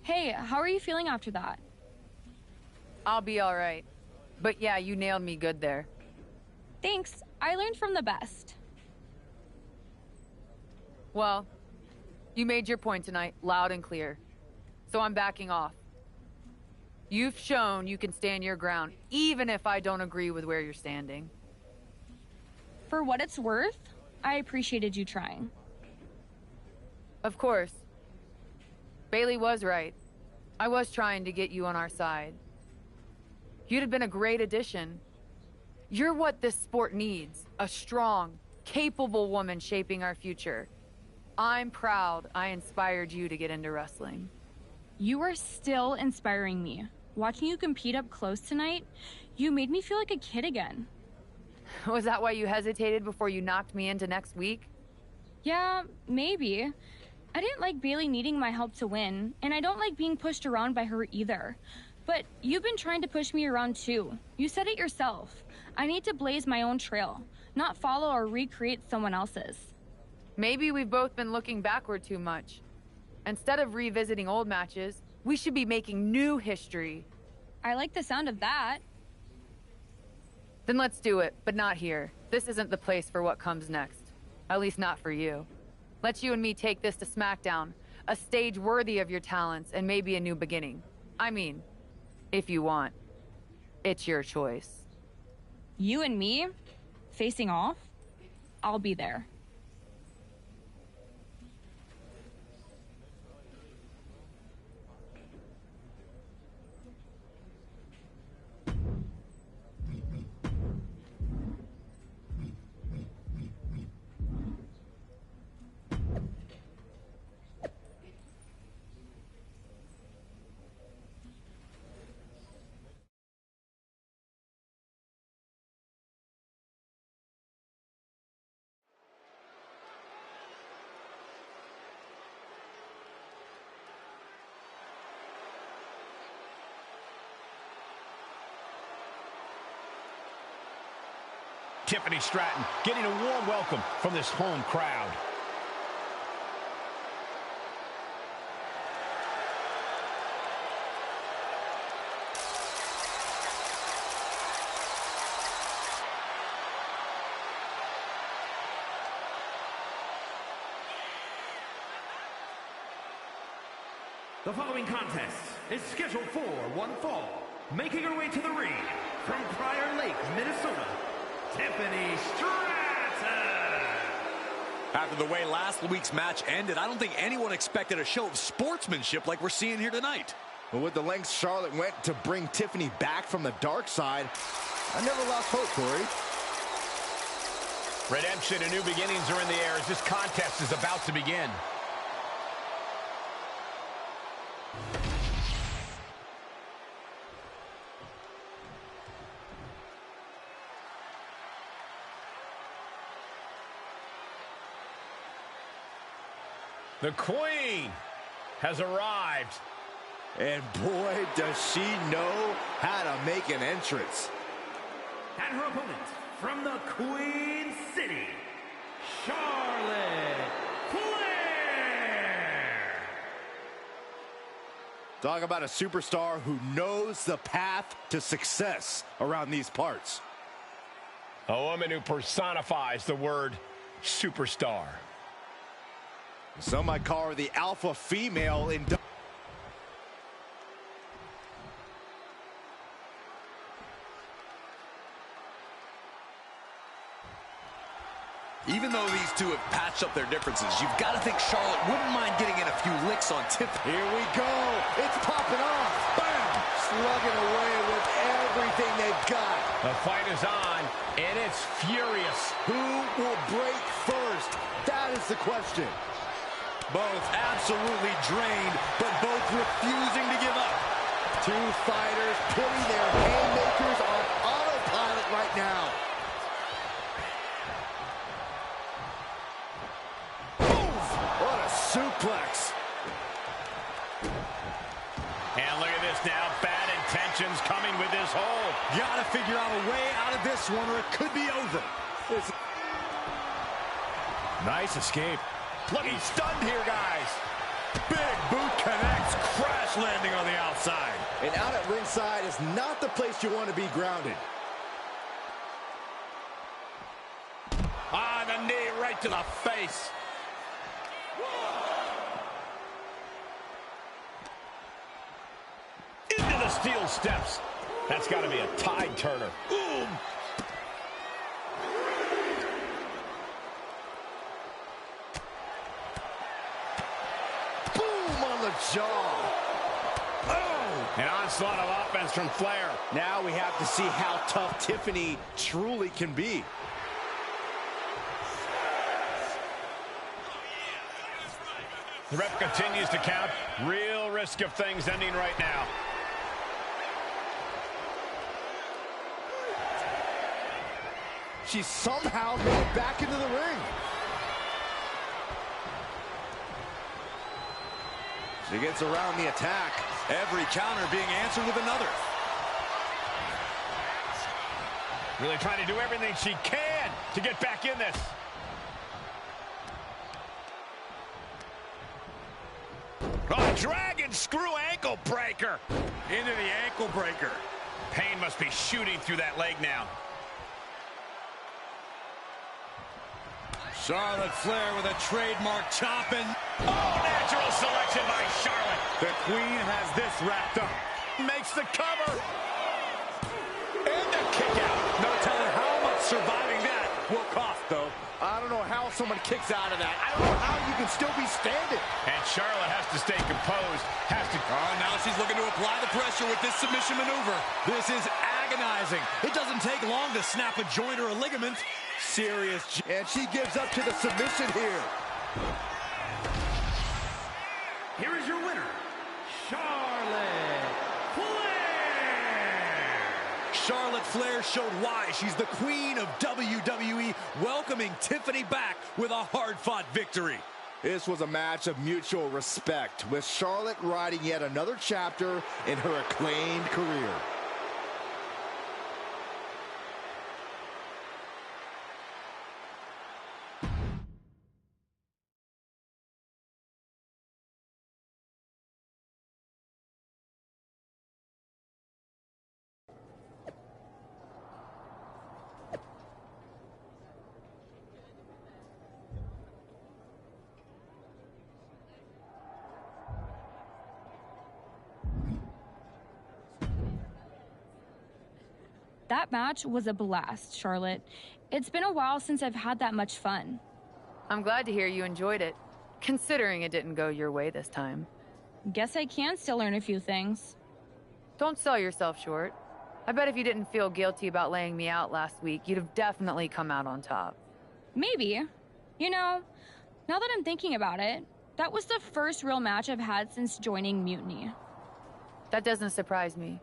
Hey, how are you feeling after that? I'll be all right. But yeah, you nailed me good there. Thanks. I learned from the best. Well, you made your point tonight, loud and clear. So I'm backing off. You've shown you can stand your ground, even if I don't agree with where you're standing. For what it's worth, I appreciated you trying. Of course. Bailey was right. I was trying to get you on our side. You'd have been a great addition. You're what this sport needs, a strong, capable woman shaping our future. I'm proud I inspired you to get into wrestling. You are still inspiring me. Watching you compete up close tonight, you made me feel like a kid again. Was that why you hesitated before you knocked me into next week? Yeah, maybe. I didn't like Bailey needing my help to win, and I don't like being pushed around by her either. But you've been trying to push me around too. You said it yourself. I need to blaze my own trail, not follow or recreate someone else's. Maybe we've both been looking backward too much. Instead of revisiting old matches, we should be making new history. I like the sound of that. Then let's do it, but not here. This isn't the place for what comes next. At least not for you. Let's you and me take this to SmackDown, a stage worthy of your talents and maybe a new beginning. I mean, if you want. It's your choice. You and me? Facing off? I'll be there. Tiffany Stratton getting a warm welcome from this home crowd. The following contest is scheduled for one fall. Making her way to the ring from Prior Lake, Minnesota, Tiffany Stratton. After the way last week's match ended, I don't think anyone expected a show of sportsmanship like we're seeing here tonight. But with the lengths Charlotte went to bring Tiffany back from the dark side, I never lost hope, Corey. Redemption and new beginnings are in the air as this contest is about to begin. The Queen has arrived. And boy, does she know how to make an entrance. And her opponent from the Queen City, Charlotte Flair. Talk about a superstar who knows the path to success around these parts. A woman who personifies the word superstar. Some might call her the alpha female in... Even though these two have patched up their differences, you've got to think Charlotte wouldn't mind getting in a few licks on Tiffany. Here we go. It's popping off. Bam! Slugging away with everything they've got. The fight is on, and it's furious. Who will break first? That is the question. Both absolutely drained, but both refusing to give up. Two fighters putting their haymakers on autopilot right now. What a suplex. And look at this now. Bad intentions coming with this hold. Gotta figure out a way out of this one or it could be over. Nice escape. Look, he's stunned here, guys. Big boot connects, crash crash landing on the outside. And out at ringside is not the place you want to be grounded. Ah, the knee right to the face. Into the steel steps. That's got to be a tide turner. Boom. Boom on the jaw. Oh! An onslaught of offense from Flair. Now we have to see how tough Tiffany truly can be. The ref continues to count. Real risk of things ending right now. She somehow made it back into the ring. She gets around the attack. Every counter being answered with another. Really trying to do everything she can to get back in this. Oh, dragon screw ankle breaker. Into the ankle breaker. Pain must be shooting through that leg now. Charlotte Flair with a trademark chopping. Oh, natural selection by Charlotte. The Queen has this wrapped up. Makes the cover. And the kick out. No telling how much surviving that will cost, though. I don't know how someone kicks out of that. I don't know how you can still be standing. And Charlotte has to stay composed. Has to... Oh, now she's looking to apply the pressure with this submission maneuver. This is agonizing. It doesn't take long to snap a joint or a ligament. Serious. And she gives up to the submission here. Here is your winner, Charlotte Flair. Charlotte Flair showed why she's the queen of WWE, welcoming Tiffany back with a hard-fought victory. This was a match of mutual respect, with Charlotte writing yet another chapter in her acclaimed career. That match was a blast, Charlotte. It's been a while since I've had that much fun. I'm glad to hear you enjoyed it, considering it didn't go your way this time. Guess I can still learn a few things. Don't sell yourself short. I bet if you didn't feel guilty about laying me out last week, you'd have definitely come out on top. Maybe. You know, now that I'm thinking about it, that was the first real match I've had since joining Mutiny. That doesn't surprise me.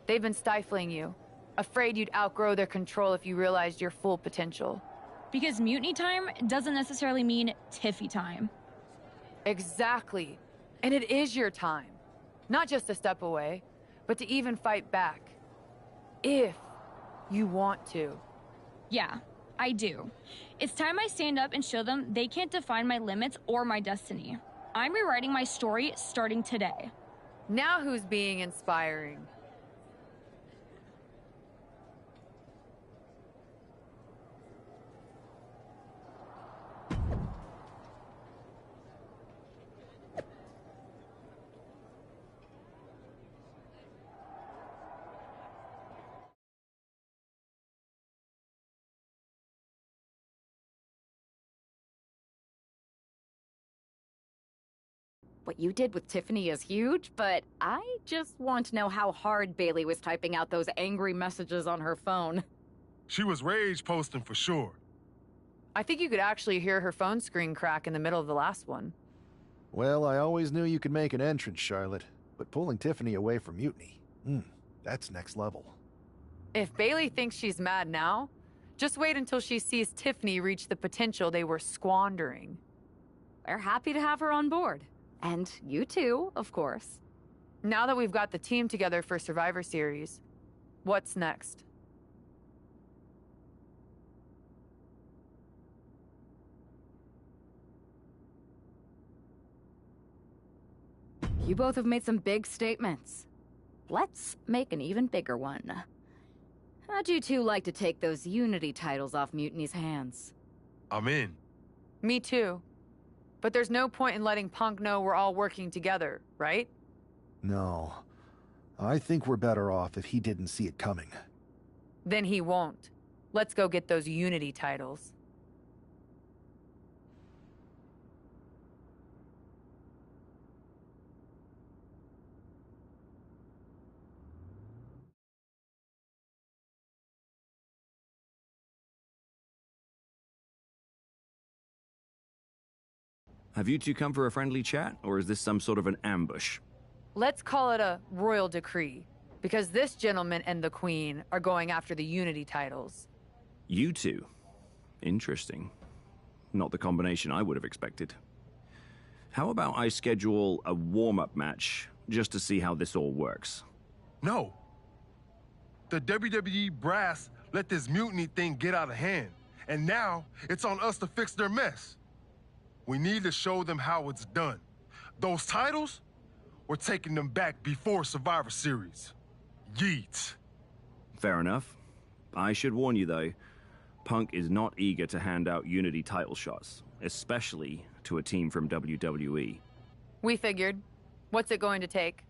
They've been stifling you, afraid you'd outgrow their control if you realized your full potential. Because Mutiny time doesn't necessarily mean Tiffy time. Exactly. And it is your time. Not just a step away, but to even fight back. If you want to. Yeah, I do. It's time I stand up and show them they can't define my limits or my destiny. I'm rewriting my story starting today. Now who's being inspiring? What you did with Tiffany is huge, but I just want to know how hard Bayley was typing out those angry messages on her phone. She was rage posting for sure. I think you could actually hear her phone screen crack in the middle of the last one. Well, I always knew you could make an entrance, Charlotte, but pulling Tiffany away from Mutiny, that's next level. If Bayley thinks she's mad now, just wait until she sees Tiffany reach the potential they were squandering. We're happy to have her on board. And you too, of course. Now that we've got the team together for Survivor Series, what's next? You both have made some big statements. Let's make an even bigger one. How'd you two like to take those Unity titles off Mutiny's hands? I'm in. Me too. But there's no point in letting Punk know we're all working together, right? No. I think we're better off if he didn't see it coming. Then he won't. Let's go get those Unity titles. Have you two come for a friendly chat, or is this some sort of an ambush? Let's call it a royal decree, because this gentleman and the Queen are going after the Unity titles. You two? Interesting. Not the combination I would have expected. How about I schedule a warm-up match, just to see how this all works? No. The WWE brass let this mutiny thing get out of hand, and now it's on us to fix their mess. We need to show them how it's done. Those titles, we're taking them back before Survivor Series. Yeet. Fair enough. I should warn you, though, Punk is not eager to hand out Unity title shots, especially to a team from WWE. We figured. What's it going to take?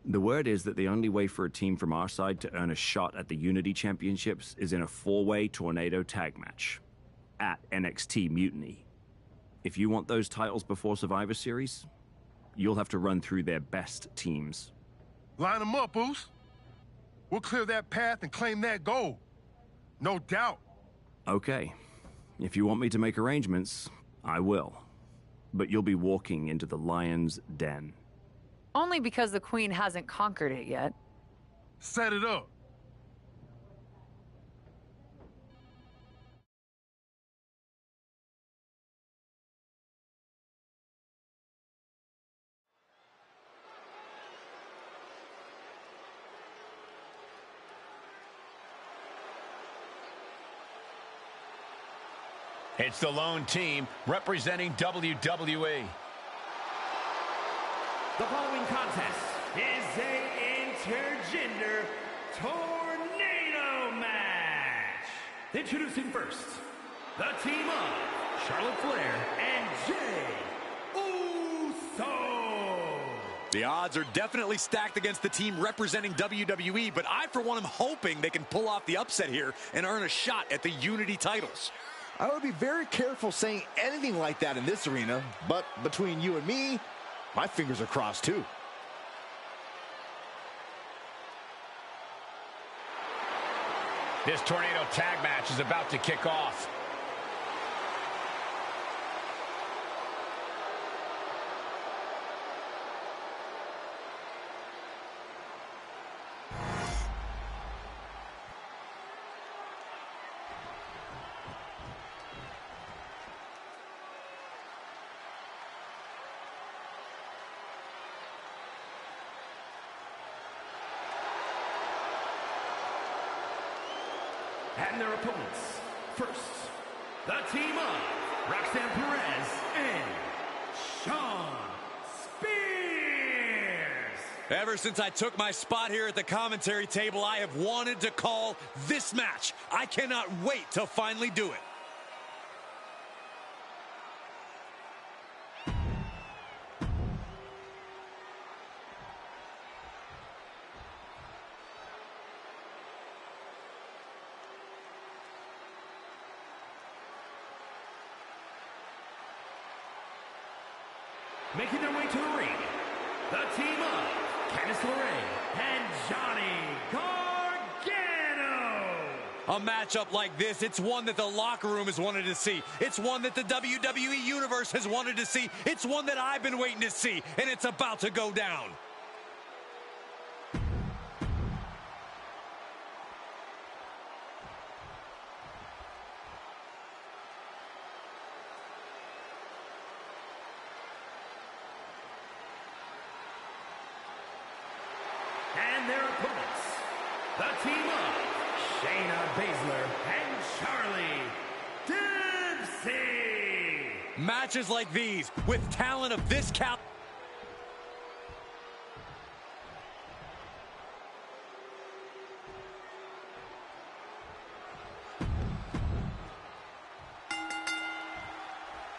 The word is that the only way for a team from our side to earn a shot at the Unity Championships is in a 4-way tornado tag match at NXT Mutiny. If you want those titles before Survivor Series, you'll have to run through their best teams. Line them up, Boos. We'll clear that path and claim that gold. No doubt. Okay. If you want me to make arrangements, I will. But you'll be walking into the lion's den. Only because the Queen hasn't conquered it yet. Set it up. It's the lone team representing WWE. The following contest is a intergender tornado match. Introducing first, the team of Charlotte Flair and Jey Uso. The odds are definitely stacked against the team representing WWE, but I, for one, am hoping they can pull off the upset here and earn a shot at the Unity titles. I would be very careful saying anything like that in this arena, but between you and me, my fingers are crossed too. This tornado tag match is about to kick off. And their opponents, first, the team of Roxanne Perez and Shawn Spears. Ever since I took my spot here at the commentary table, I have wanted to call this match. I cannot wait to finally do it. Making their way to the ring, the team of Candice LeRae and Johnny Gargano. A matchup like this, it's one that the locker room has wanted to see. It's one that the WWE Universe has wanted to see. It's one that I've been waiting to see, and it's about to go down. And their opponents, the team of Shayna Baszler and Charlie Dempsey. Matches like these, with talent of this caliber.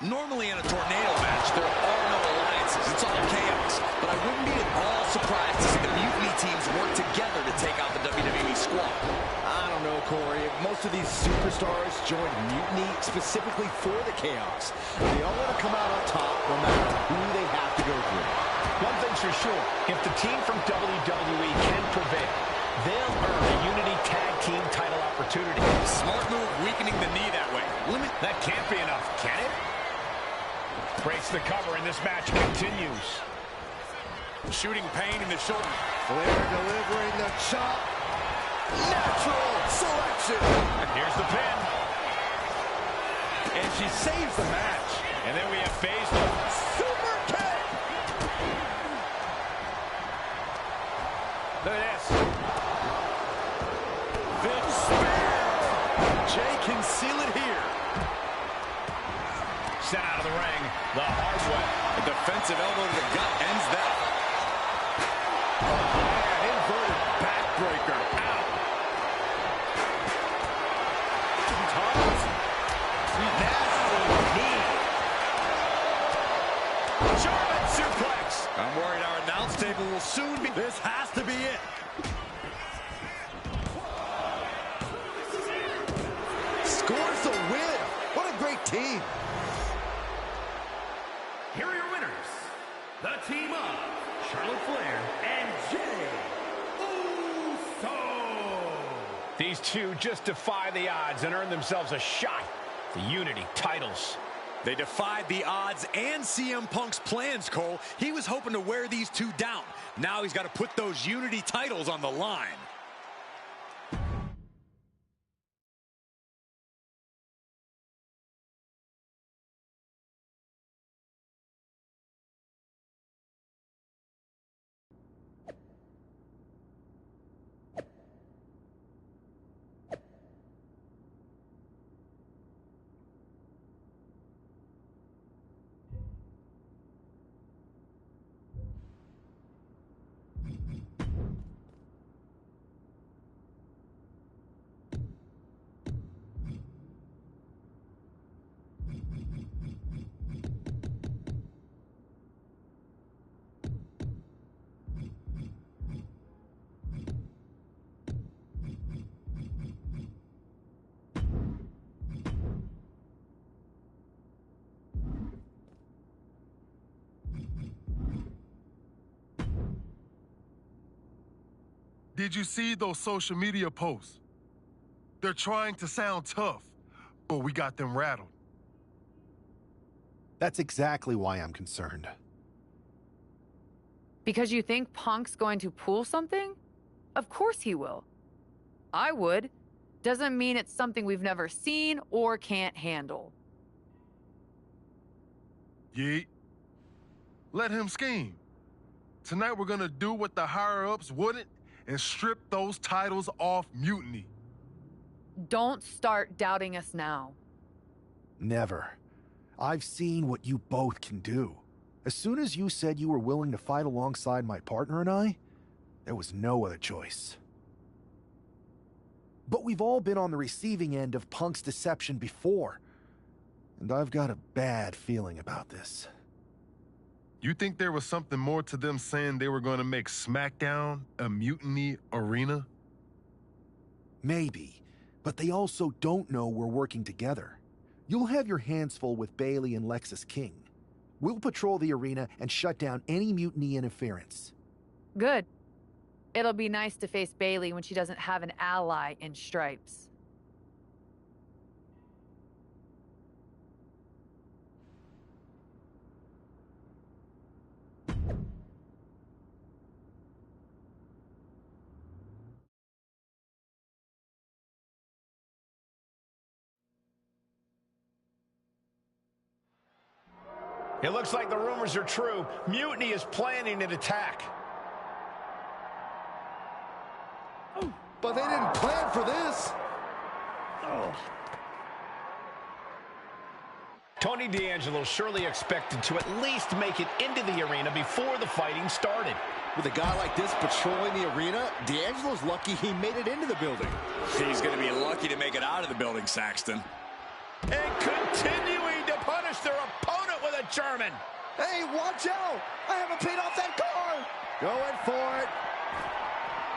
Normally in a tornado match, there are no alliances. It's all chaos. But I wouldn't be at all surprised to see the Mutiny teams work together to take out the WWE squad. I don't know, Corey. Most of these superstars joined Mutiny specifically for the chaos. They all want to come out on top no matter who they have to go through. One thing's for sure, if the team from WWE can prevail, they'll earn a Unity Tag Team title opportunity. Smart move, weakening the knee that way. That can't be enough, can it? Breaks the cover, and this match continues. Shooting pain in the shoulder. Flair delivering the chop. Natural selection. Here's the pin. And she saves the match. And then we have phase 2. Super kick. Look at this. Big spear. Jay can seal it here. Sent out of the ring the hard way. A defensive elbow to the gut ends that. Inverted backbreaker. Out. German suplex. I'm worried our announce table will soon be. This has to be it. Scores the win. What a great team. Here are your winners, the team of Charlotte Flair and Jey Uso. These two just defy the odds and earn themselves a shot at the Unity titles. They defied the odds and CM Punk's plans, Cole. He was hoping to wear these two down. Now he's got to put those Unity titles on the line. Did you see those social media posts? They're trying to sound tough, but we got them rattled. That's exactly why I'm concerned. Because you think Punk's going to pull something? Of course he will. I would. Doesn't mean it's something we've never seen or can't handle. Yeet. Let him scheme. Tonight we're gonna do what the higher-ups wouldn't and strip those titles off Mutiny. Don't start doubting us now. Never. I've seen what you both can do. As soon as you said you were willing to fight alongside my partner and I, there was no other choice. But we've all been on the receiving end of Punk's deception before, and I've got a bad feeling about this. You think there was something more to them saying they were going to make SmackDown a Mutiny arena? Maybe, but they also don't know we're working together. You'll have your hands full with Bayley and Lexis King. We'll patrol the arena and shut down any Mutiny interference. Good. It'll be nice to face Bayley when she doesn't have an ally in Stripes. It looks like the rumors are true. Mutiny is planning an attack. But they didn't plan for this. Tony D'Angelo surely expected to at least make it into the arena before the fighting started. With a guy like this patrolling the arena, D'Angelo's lucky he made it into the building. He's going to be lucky to make it out of the building, Saxton. And continuing to punish crush their opponent with a German. Hey, watch out! I haven't paid off that car! Going for it.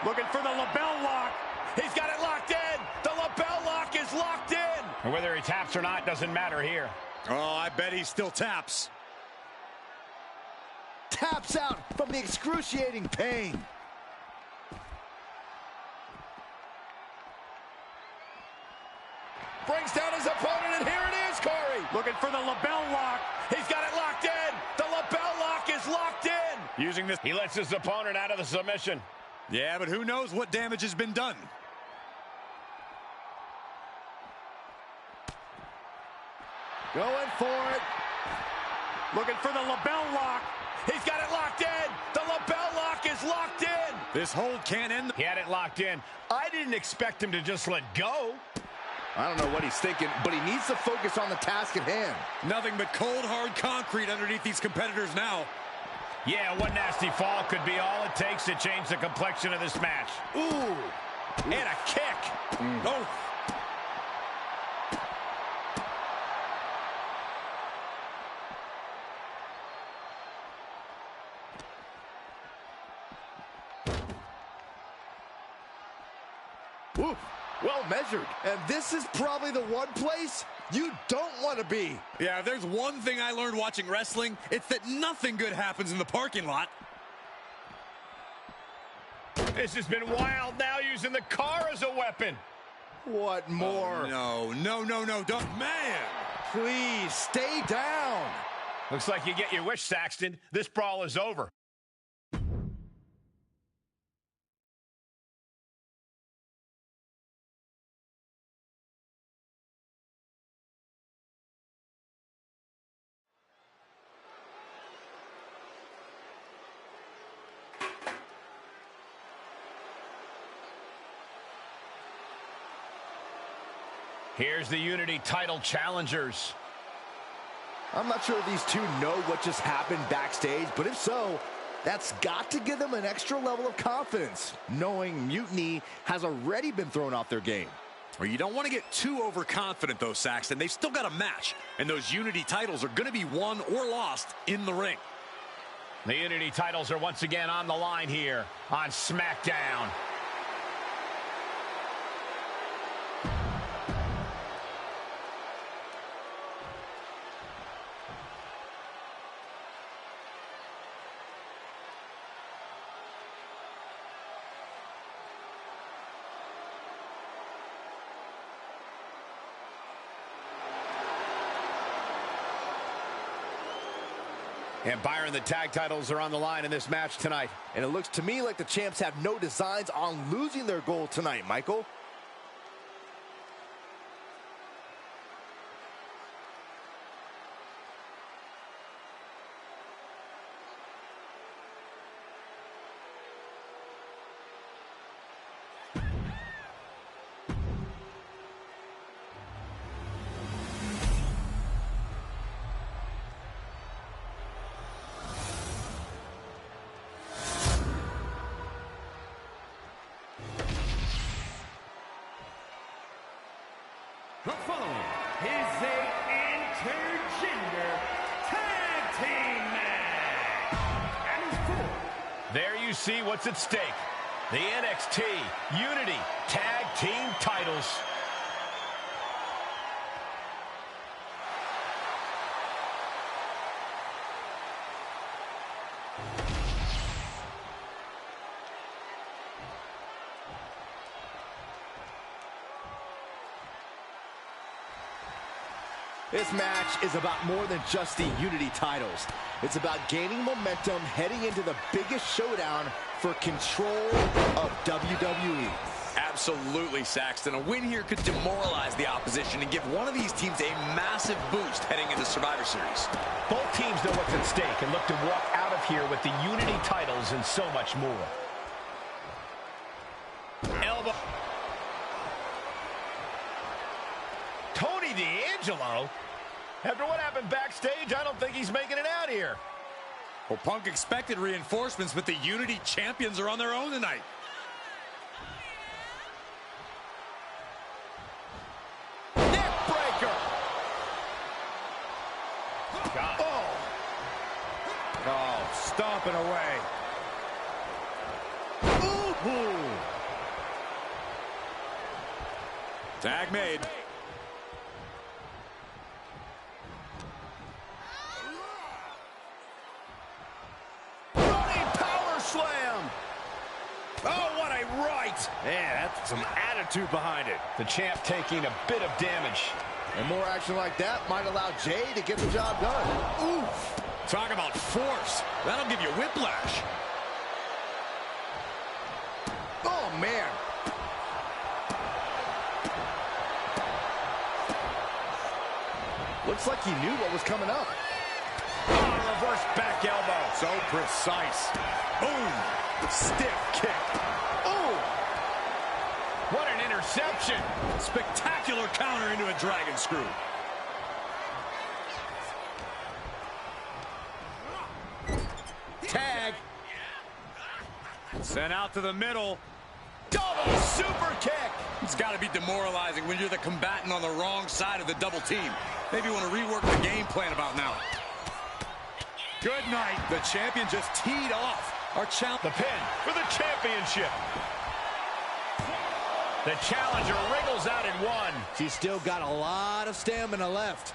Looking for the lapel lock. He's got it locked in. The lapel lock is locked in. And whether he taps or not doesn't matter here. Oh, I bet he still taps. Taps out from the excruciating pain. Brings down his opponent, and here it is, Corey. Looking for the lapel lock. He's got it locked in. The lapel lock is locked in. Using this, he lets his opponent out of the submission. Yeah, but who knows what damage has been done. Going for it. Looking for the lapel lock. He's got it locked in. The lapel lock is locked in. This hold can't end. He had it locked in. I didn't expect him to just let go. I don't know what he's thinking, but he needs to focus on the task at hand. Nothing but cold, hard concrete underneath these competitors now. Yeah, one nasty fall could be all it takes to change the complexion of this match. Ooh. And a kick. Oh. Ooh. Well measured. And this is probably the one place you don't want to be. Yeah, if there's one thing I learned watching wrestling, it's that nothing good happens in the parking lot. This has been wild now, using the car as a weapon. What more? Oh, no, don't. Man! Please, stay down. Looks like you get your wish, Saxton. This brawl is over. Here's the Unity title challengers. I'm not sure these two know what just happened backstage, but if so, that's got to give them an extra level of confidence, knowing Mutiny has already been thrown off their game. Well, you don't want to get too overconfident, though, Saxton. They've still got a match, and those Unity titles are going to be won or lost in the ring. The Unity titles are once again on the line here on SmackDown. And Byron, the tag titles are on the line in this match tonight. And it looks to me like the champs have no designs on losing their gold tonight, Michael. The following is a intergender tag team match. And it's for... There you see what's at stake. The NXT Unity Tag Team titles. This match is about more than just the Unity titles. It's about gaining momentum heading into the biggest showdown for control of WWE. Absolutely, Saxton. A win here could demoralize the opposition and give one of these teams a massive boost heading into Survivor Series. Both teams know what's at stake and look to walk out of here with the Unity titles and so much more. Elbow. Tony D'Angelo? After what happened backstage, I don't think he's making it out here. Well, Punk expected reinforcements, but the Unity champions are on their own tonight. Neck breaker. stomping away. Ooh. Tag made. Running power slam. Oh, what a right. Man, that's some attitude behind it. The champ taking a bit of damage. And more action like that might allow Jay to get the job done. Oof. Talk about force. That'll give you whiplash. Oh, man. Looks like he knew what was coming up. Oh, reverse back elbow. So precise. Boom. Stiff kick. Oh. What an interception. Spectacular counter into a dragon screw. Tag. Sent out to the middle. Double super kick. It's got to be demoralizing when you're the combatant on the wrong side of the double team. Maybe you want to rework the game plan about now. Good night. The champion just teed off. The pin for the championship. The challenger wriggles out in one. She's still got a lot of stamina left.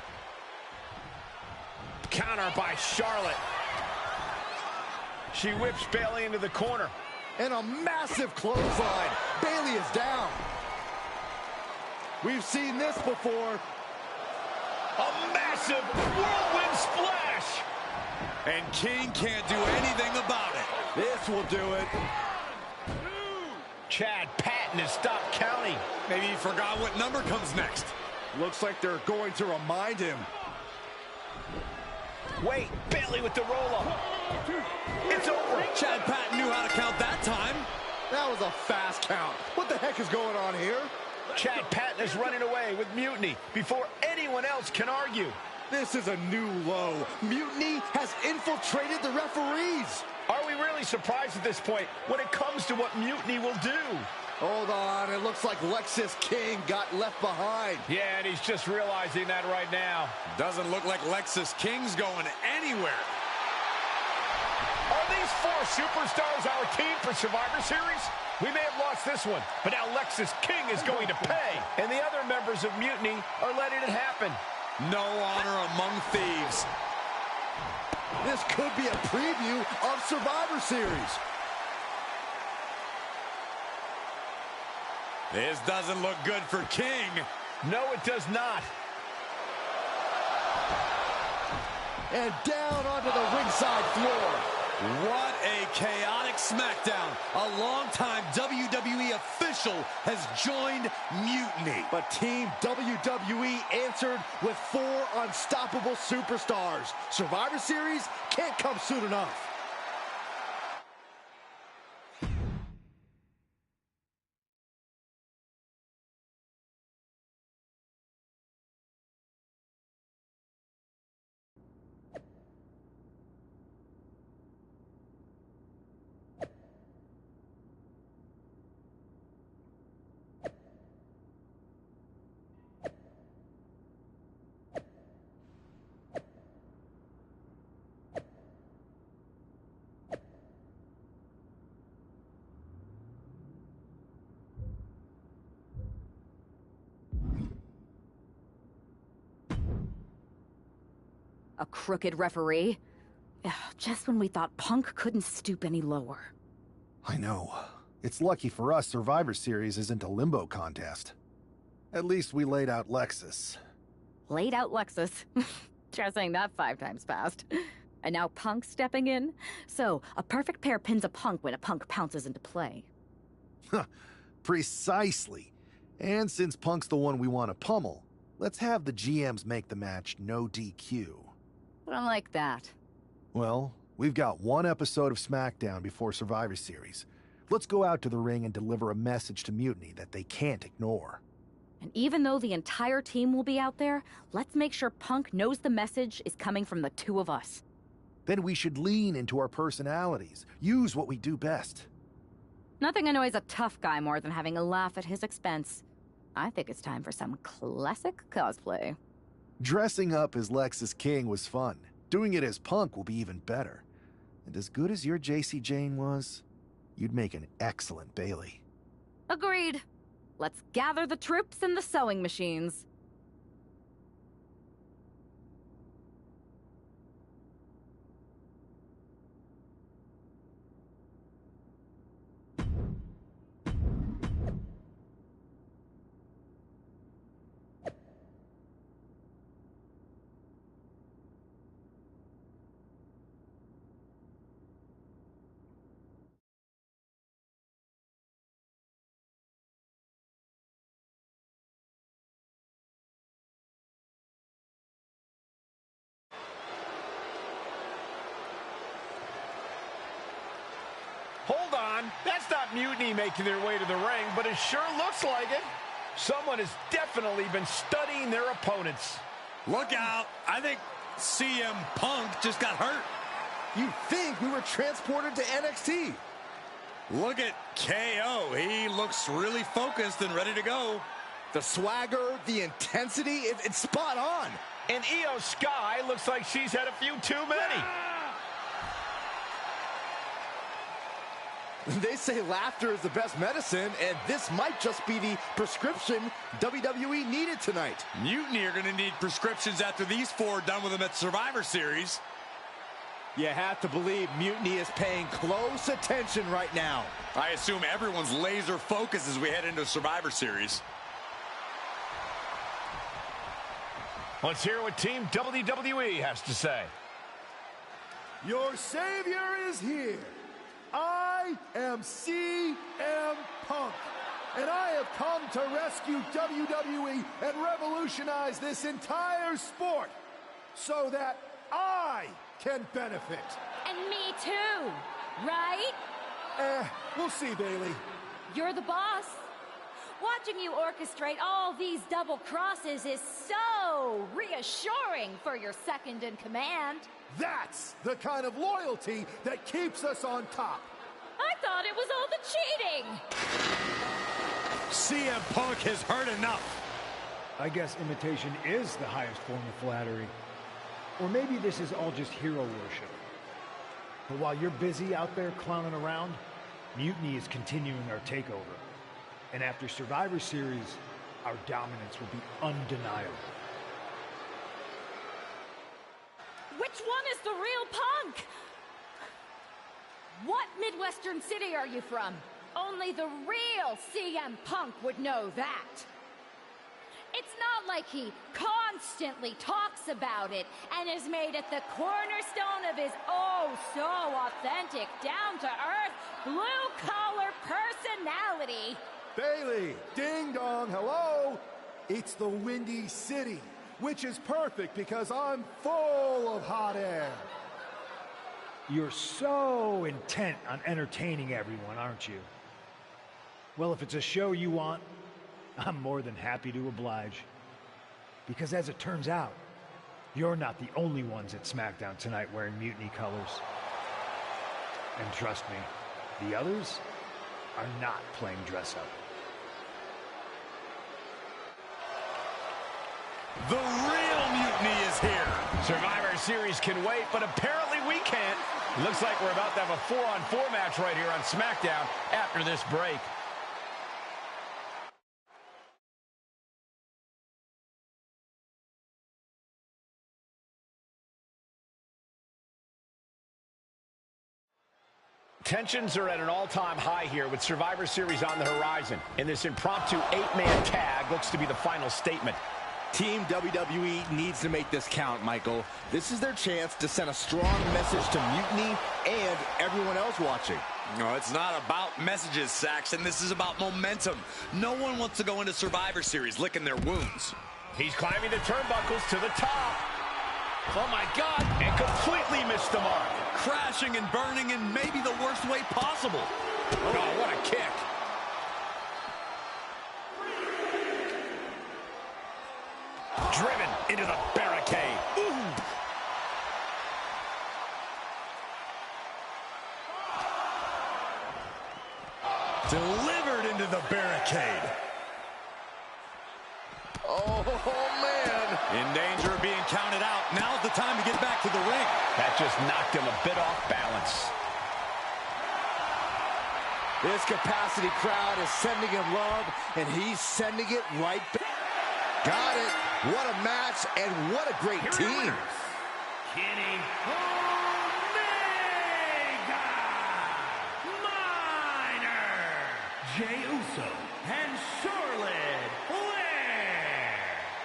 Counter by Charlotte. She whips Bayley into the corner. And a massive clothesline. Bayley is down. We've seen this before. A massive whirlwind splash. And King can't do anything about it. This will do it. Chad Patton has stopped counting. Maybe he forgot what number comes next. Looks like they're going to remind him. Wait, Bayley with the roll-up. It's over. Chad Patton knew how to count that time. That was a fast count. What the heck is going on here? Chad Patton is running away with Mutiny before anyone else can argue. This is a new low. Mutiny has infiltrated the referees. Are we really surprised at this point when it comes to what Mutiny will do? Hold on, it looks like Lexis King got left behind. Yeah, and he's just realizing that right now. Doesn't look like Lexis King's going anywhere. Are these four superstars our team for Survivor Series? We may have lost this one, but now Lexis King is going to pay. And the other members of Mutiny are letting it happen. No honor among thieves. This could be a preview of Survivor Series. This doesn't look good for King. No, it does not. And down onto the ringside floor. What a chaotic SmackDown. A longtime WWE official has joined Mutiny. But Team WWE answered with 4 unstoppable superstars. Survivor Series can't come soon enough. A crooked referee? Ugh, just when we thought Punk couldn't stoop any lower. I know. It's lucky for us Survivor Series isn't a limbo contest. At least we laid out Lexus. Laid out Lexus. Try saying that 5 times fast. And now Punk stepping in? So, a perfect pair pins a Punk when a Punk pounces into play. Precisely. And since Punk's the one we want to pummel, let's have the GMs make the match no DQ. I don't like that. Well, we've got 1 episode of SmackDown before Survivor Series. Let's go out to the ring and deliver a message to Mutiny that they can't ignore. And even though the entire team will be out there, let's make sure Punk knows the message is coming from the 2 of us. Then we should lean into our personalities, use what we do best. Nothing annoys a tough guy more than having a laugh at his expense. I think it's time for some classic cosplay. Dressing up as Lexis King was fun. Doing it as Punk will be even better. And as good as your JC Jane was, you'd make an excellent Bailey. Agreed. Let's gather the troops and the sewing machines. Hold on, that's not Mutiny making their way to the ring, but it sure looks like it. Someone has definitely been studying their opponents. Look out, I think CM Punk just got hurt. You'd think we were transported to NXT. Look at KO, he looks really focused and ready to go. The swagger, the intensity, it's spot on. And Io Sky looks like she's had a few too many. They say laughter is the best medicine, and this might just be the prescription WWE needed tonight. Mutiny are going to need prescriptions after these four done with them at Survivor Series. You have to believe Mutiny is paying close attention right now. I assume everyone's laser focused as we head into Survivor Series. Let's hear what Team WWE has to say. Your savior is here. I am CM Punk, and I have come to rescue WWE and revolutionize this entire sport so that I can benefit. And me too, right? We'll see, Bailey. You're the boss. Watching you orchestrate all these double crosses is so reassuring for your second in command. That's the kind of loyalty that keeps us on top. I thought it was all the cheating. CM Punk has heard enough. I guess imitation is the highest form of flattery. Or maybe this is all just hero worship. But while you're busy out there clowning around, Mutiny is continuing our takeover. And after Survivor Series, our dominance will be undeniable. Which one is the real Punk? What Midwestern city are you from? Only the real CM Punk would know that. It's not like he constantly talks about it and has made it the cornerstone of his oh-so-authentic, down-to-earth, blue-collar personality. Bailey, ding-dong, hello. It's the Windy City, which is perfect because I'm full of hot air. You're so intent on entertaining everyone, aren't you? Well, if it's a show you want, I'm more than happy to oblige. Because as it turns out, you're not the only ones at SmackDown tonight wearing Mutiny colors. And trust me, the others are not playing dress-up. The real Mutiny is here. Survivor Series can wait, but apparently we can't. Looks like we're about to have a 4-on-4 match right here on SmackDown after this break. Tensions are at an all-time high here with Survivor Series on the horizon. And this impromptu 8-man tag looks to be the final statement. Team WWE needs to make this count, Michael. This is their chance to send a strong message to Mutiny and everyone else watching. No, it's not about messages, Saxton. This is about momentum. No one wants to go into Survivor Series licking their wounds. He's climbing the turnbuckles to the top. Oh, my God, and completely missed the mark. Crashing and burning in maybe the worst way possible. Oh, what a kick. Driven into the barricade. Ooh. Delivered into the barricade. Oh, man. In danger of being counted out. Now's the time to get back to the ring. That just just knocked him a bit off balance. This capacity crowd is sending him love, and he's sending it right back. Got it. What a match, and what a great team. Kenny Omega, Minor, Jey Uso, and Charlotte Flair.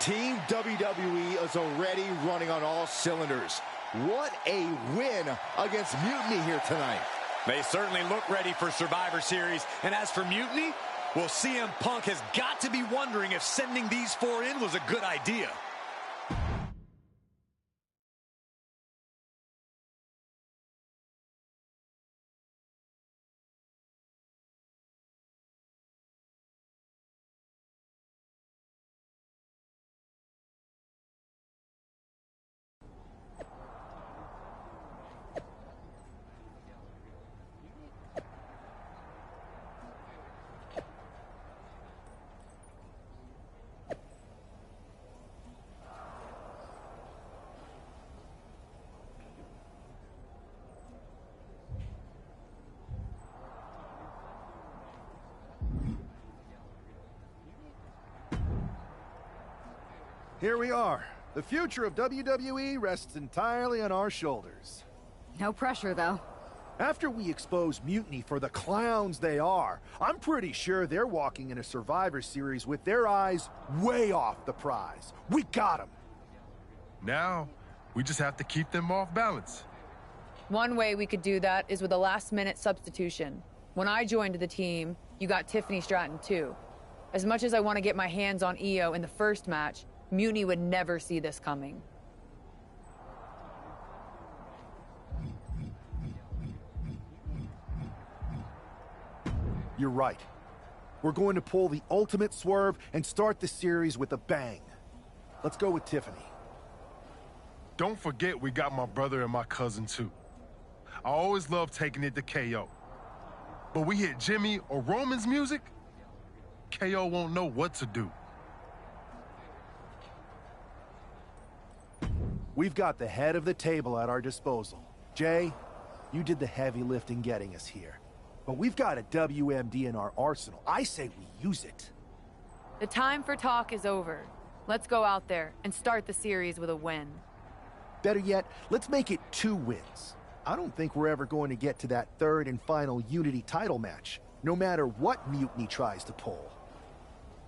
Team WWE is already running on all cylinders. What a win against Mutiny here tonight. They certainly look ready for Survivor Series. And as for Mutiny, well, CM Punk has got to be wondering if sending these four in was a good idea. Here we are. The future of WWE rests entirely on our shoulders. No pressure, though. After we expose Mutiny for the clowns they are, I'm pretty sure they're walking in a Survivor Series with their eyes way off the prize. We got them. Now, we just have to keep them off balance. One way we could do that is with a last-minute substitution. When I joined the team, you got Tiffany Stratton, too. As much as I want to get my hands on Io in the first match, Mutiny would never see this coming. You're right. We're going to pull the ultimate swerve and start the series with a bang. Let's go with Tiffany. Don't forget we got my brother and my cousin, too. I always love taking it to KO. But we hit Jimmy or Roman's music, KO won't know what to do. We've got the head of the table at our disposal. Jay, you did the heavy lifting getting us here. But we've got a WMD in our arsenal. I say we use it. The time for talk is over. Let's go out there and start the series with a win. Better yet, let's make it 2 wins. I don't think we're ever going to get to that third and final Unity title match, no matter what Mutiny tries to pull.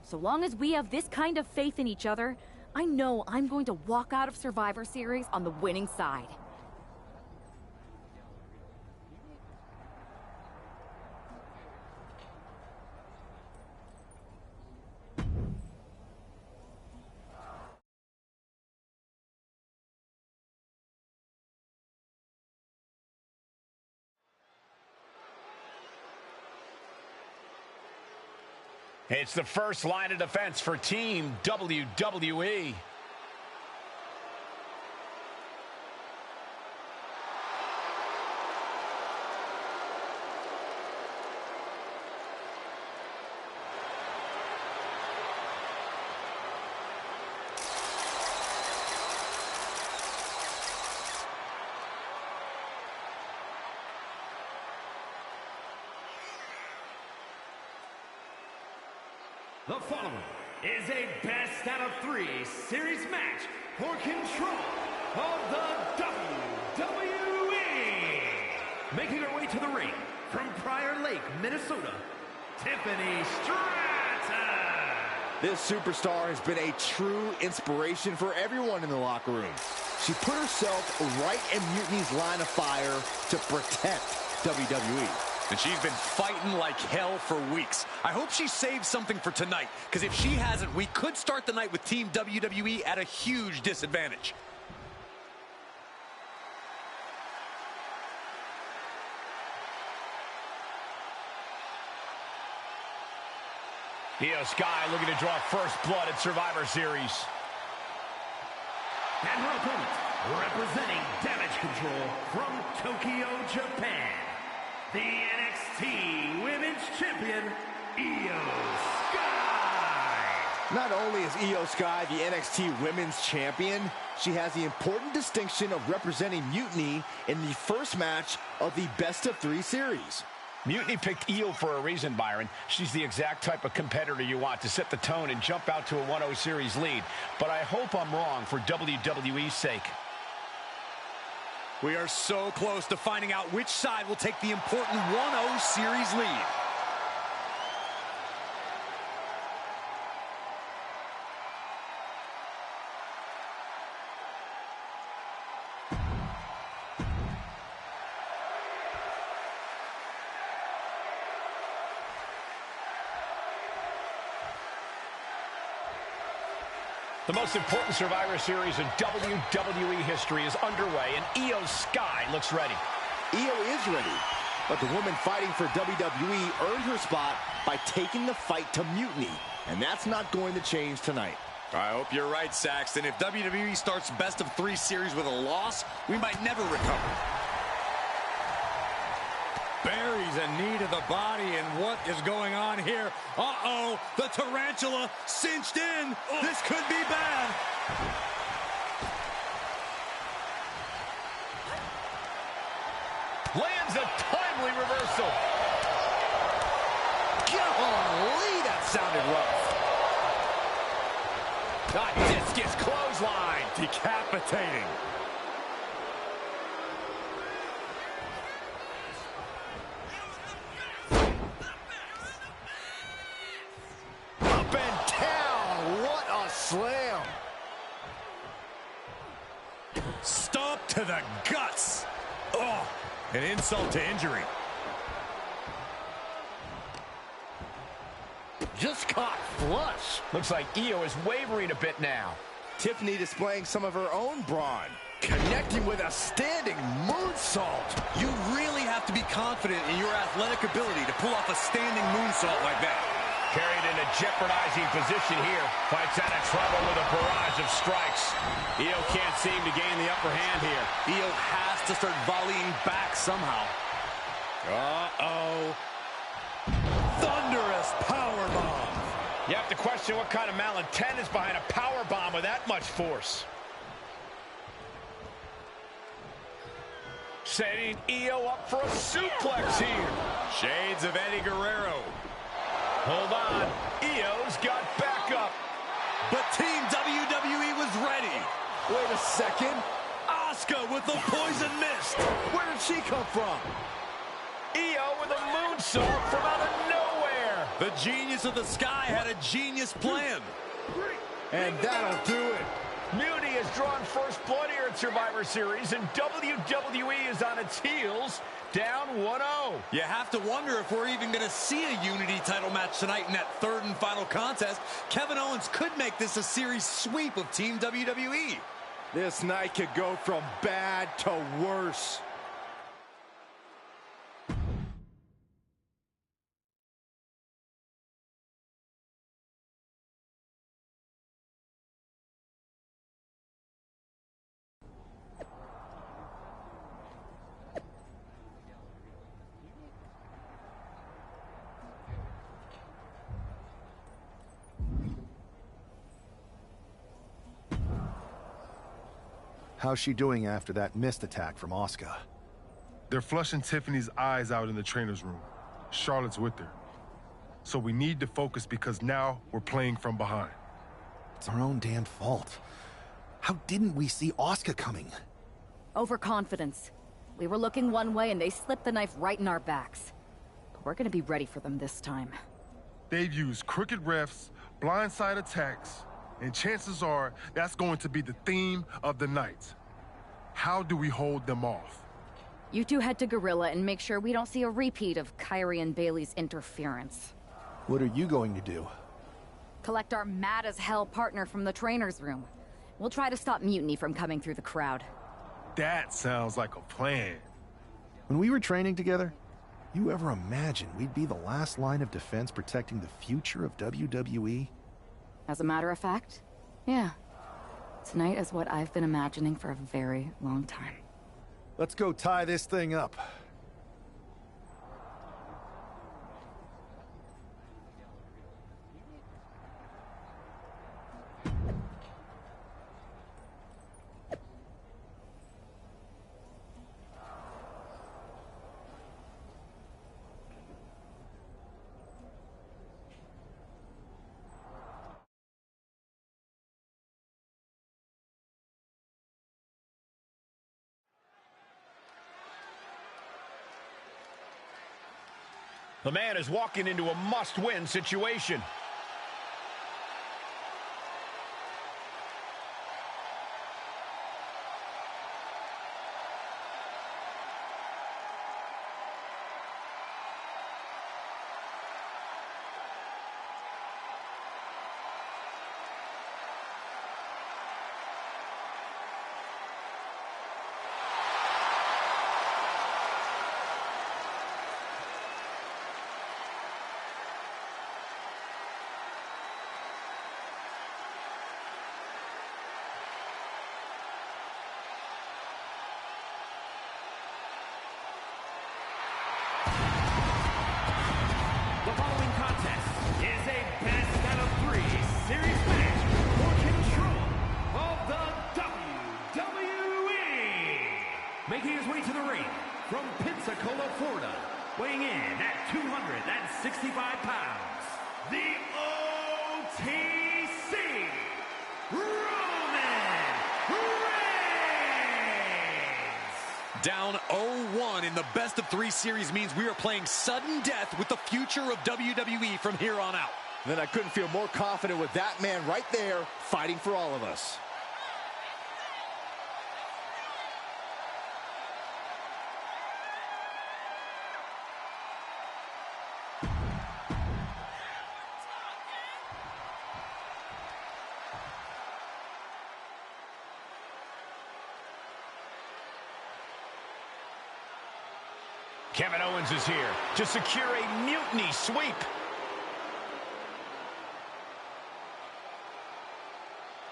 So long as we have this kind of faith in each other, I know I'm going to walk out of Survivor Series on the winning side. It's the first line of defense for Team WWE. The following is a best-out-of-3 series match for control of the WWE. Making her way to the ring from Prior Lake, Minnesota, Tiffany Stratton. This superstar has been a true inspiration for everyone in the locker room. She put herself right in Mutiny's line of fire to protect WWE. And she's been fighting like hell for weeks. I hope she saved something for tonight, because if she hasn't, we could start the night with Team WWE at a huge disadvantage. Io Sky looking to draw first blood at Survivor Series. And her opponent, representing Damage Control from Tokyo, Japan, the NXT Women's Champion, Io Sky. Not only is Io Sky the NXT Women's Champion, she has the important distinction of representing Mutiny in the first match of the best-of-3 series. Mutiny picked Io for a reason, Byron. She's the exact type of competitor you want to set the tone and jump out to a 1-0 series lead. But I hope I'm wrong for WWE's sake. We are so close to finding out which side will take the important 1-0 series lead. The most important Survivor Series in WWE history is underway, and Io Sky looks ready. Io is ready, but the woman fighting for WWE earned her spot by taking the fight to Mutiny, and that's not going to change tonight. I hope you're right, Saxton. If WWE starts best-of-3 series with a loss, we might never recover. Buries a knee to the body, and what is going on here? Uh-oh, the tarantula cinched in. This could be bad. Lands a timely reversal. Golly, that sounded rough. A discus clothesline. Decapitating. Slam. Stomp to the guts. Oh, an insult to injury. Just caught flush. Looks like Io is wavering a bit now. Tiffany displaying some of her own brawn. Connecting with a standing moonsault. You really have to be confident in your athletic ability to pull off a standing moonsault like that. Carried in a jeopardizing position here. Fights out of trouble with a barrage of strikes. Io can't seem to gain the upper hand here. Io has to start volleying back somehow. Uh-oh. Thunderous powerbomb. You have to question what kind of malintent is behind a powerbomb with that much force. Setting Io up for a suplex here. Shades of Eddie Guerrero. Hold on. Io's got back up. But Team WWE was ready. Wait a second. Asuka with the poison mist. Where did she come from? Io with a moonsault from out of nowhere. The genius of the sky had a genius plan. And that'll do it. Mutiny has drawn first blood here at Survivor Series, and WWE is on its heels, down 1-0. You have to wonder if we're even going to see a Unity title match tonight in that third and final contest. Kevin Owens could make this a series sweep of Team WWE. This night could go from bad to worse. How's she doing after that missed attack from Asuka? They're flushing Tiffany's eyes out in the trainer's room. Charlotte's with her. So we need to focus because now we're playing from behind. It's our own damn fault. How didn't we see Asuka coming? Overconfidence. We were looking one way and they slipped the knife right in our backs. But we're gonna be ready for them this time. They've used crooked refs, blindside attacks, and chances are that's going to be the theme of the night. How do we hold them off? You two head to Gorilla and make sure we don't see a repeat of Kyrie and Bailey's interference. What are you going to do? Collect our mad-as-hell partner from the trainer's room. We'll try to stop Mutiny from coming through the crowd. That sounds like a plan. When we were training together, you ever imagine we'd be the last line of defense protecting the future of WWE? As a matter of fact, yeah. Tonight is what I've been imagining for a very long time. Let's go tie this thing up. The man is walking into a must-win situation. The following contest is a best out of 3 series match for control of the WWE. Making his way to the ring from Pensacola, Florida, weighing in at 265 pounds, the OTC, Roman Reigns. Down 0-1 in the best of 3 series means we are playing sudden death with the future of WWE from here on out. Then I couldn't feel more confident with that man right there fighting for all of us. Kevin Owens is here to secure a mutiny sweep.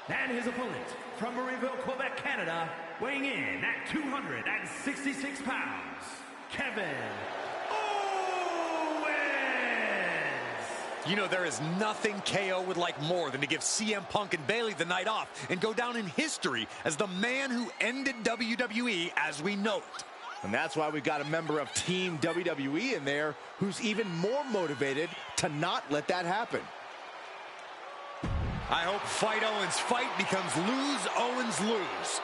And his opponent from Marieville, Quebec, Canada, weighing in at 266 pounds, Kevin Owens. You know, there is nothing KO would like more than to give CM Punk and Bayley the night off and go down in history as the man who ended WWE as we know it. And that's why we've got a member of Team WWE in there who's even more motivated to not let that happen. I hope Fight Owens fight becomes Lose Owens lose.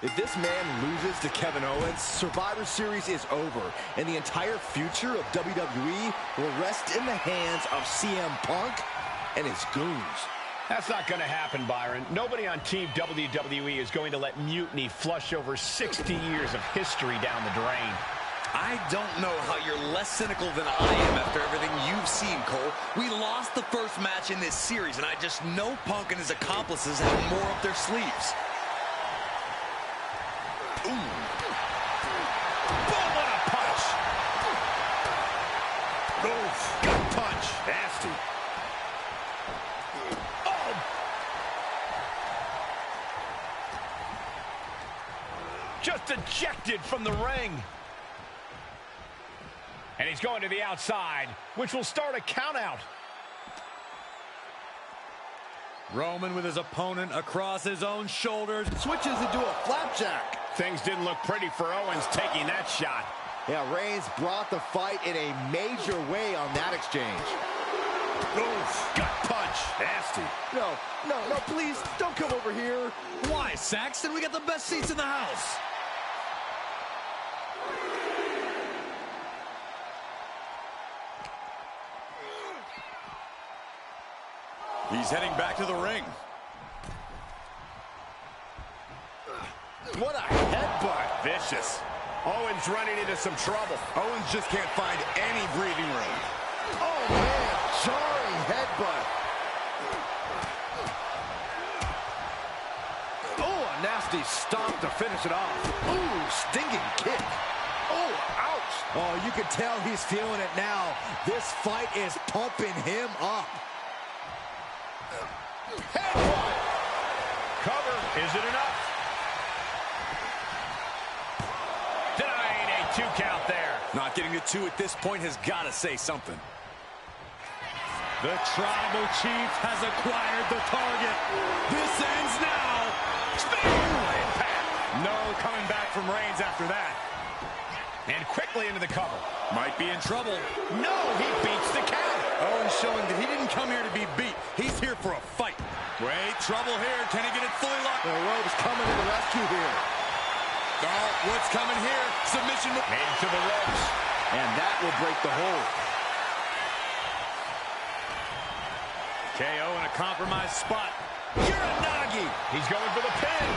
If this man loses to Kevin Owens, Survivor Series is over, and the entire future of WWE will rest in the hands of CM Punk and his goons. That's not going to happen, Byron. Nobody on Team WWE is going to let mutiny flush over 60 years of history down the drain. I don't know how you're less cynical than I am after everything you've seen, Cole. We lost the first match in this series, and I just know Punk and his accomplices have more up their sleeves. Ooh. Boom, what a punch. Oof, gut punch. Nasty. Oh. Just ejected from the ring. And he's going to the outside, which will start a countout. Roman with his opponent across his own shoulders. Switches into a flapjack. Things didn't look pretty for Owens taking that shot. Yeah, Reigns brought the fight in a major way on that exchange. Oof, gut punch. Nasty. No, please, don't come over here. Why, Saxton? We got the best seats in the house. He's heading back to the ring. What a headbutt. Vicious. Owens running into some trouble. Owens just can't find any breathing room. Oh, man, jarring headbutt. Oh, a nasty stomp to finish it off. Ooh, stinging kick. Oh, ouch. Oh, you can tell he's feeling it now. This fight is pumping him up. Headbutt. Cover. Is it enough? Denying a 2 count there. Not getting a 2 at this point has got to say something. The Tribal Chief has acquired the target. This ends now. Spin impact. No coming back from Reigns after that. And quickly into the cover. Might be in trouble. No, he beats the count. Owens showing that he didn't come here to be beat. He's here for a fight. Wait, trouble here. Can he get it fully locked? The rope's coming to the rescue here. Oh, what's coming here? Submission into the ropes. And that will break the hold. KO in a compromised spot. Uranagi. He's going for the pin.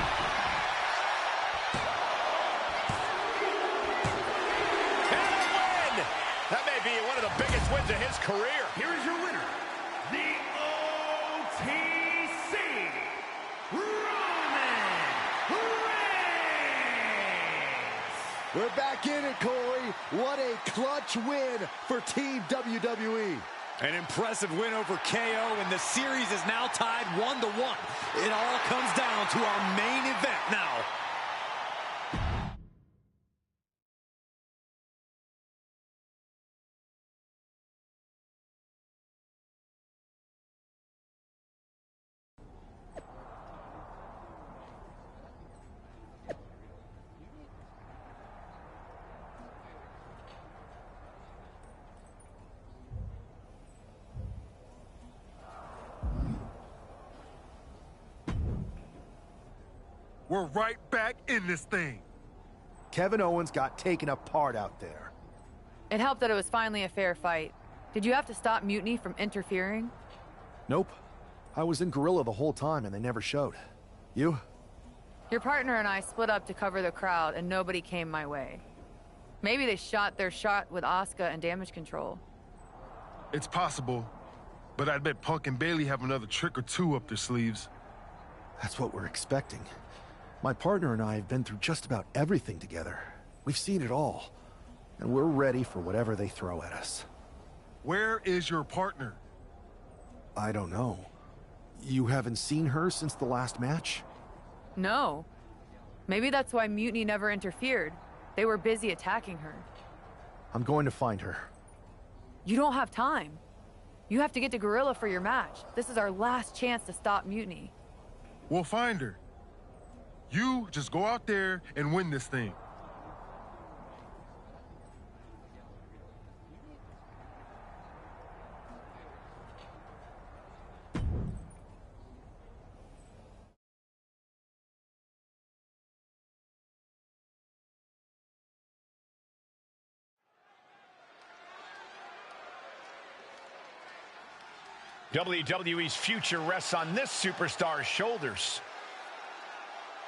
And a win. That may be one of the biggest wins of his career. Here is your winner, the OTC, Roman Reigns. We're back in it, Corey. What a clutch win for Team WWE. An impressive win over KO, and the series is now tied 1-1. It all comes down to our main event now. We're right back in this thing. Kevin Owens got taken apart out there. It helped that it was finally a fair fight. Did you have to stop Mutiny from interfering? Nope. I was in Gorilla the whole time and they never showed. You? Your partner and I split up to cover the crowd and nobody came my way. Maybe they shot their shot with Asuka and damage control. It's possible, but I bet Punk and Bayley have another trick or two up their sleeves. That's what we're expecting. My partner and I have been through just about everything together. We've seen it all. And we're ready for whatever they throw at us. Where is your partner? I don't know. You haven't seen her since the last match? No. Maybe that's why Mutiny never interfered. They were busy attacking her. I'm going to find her. You don't have time. You have to get to Gorilla for your match. This is our last chance to stop Mutiny. We'll find her. You just go out there and win this thing. WWE's future rests on this superstar's shoulders.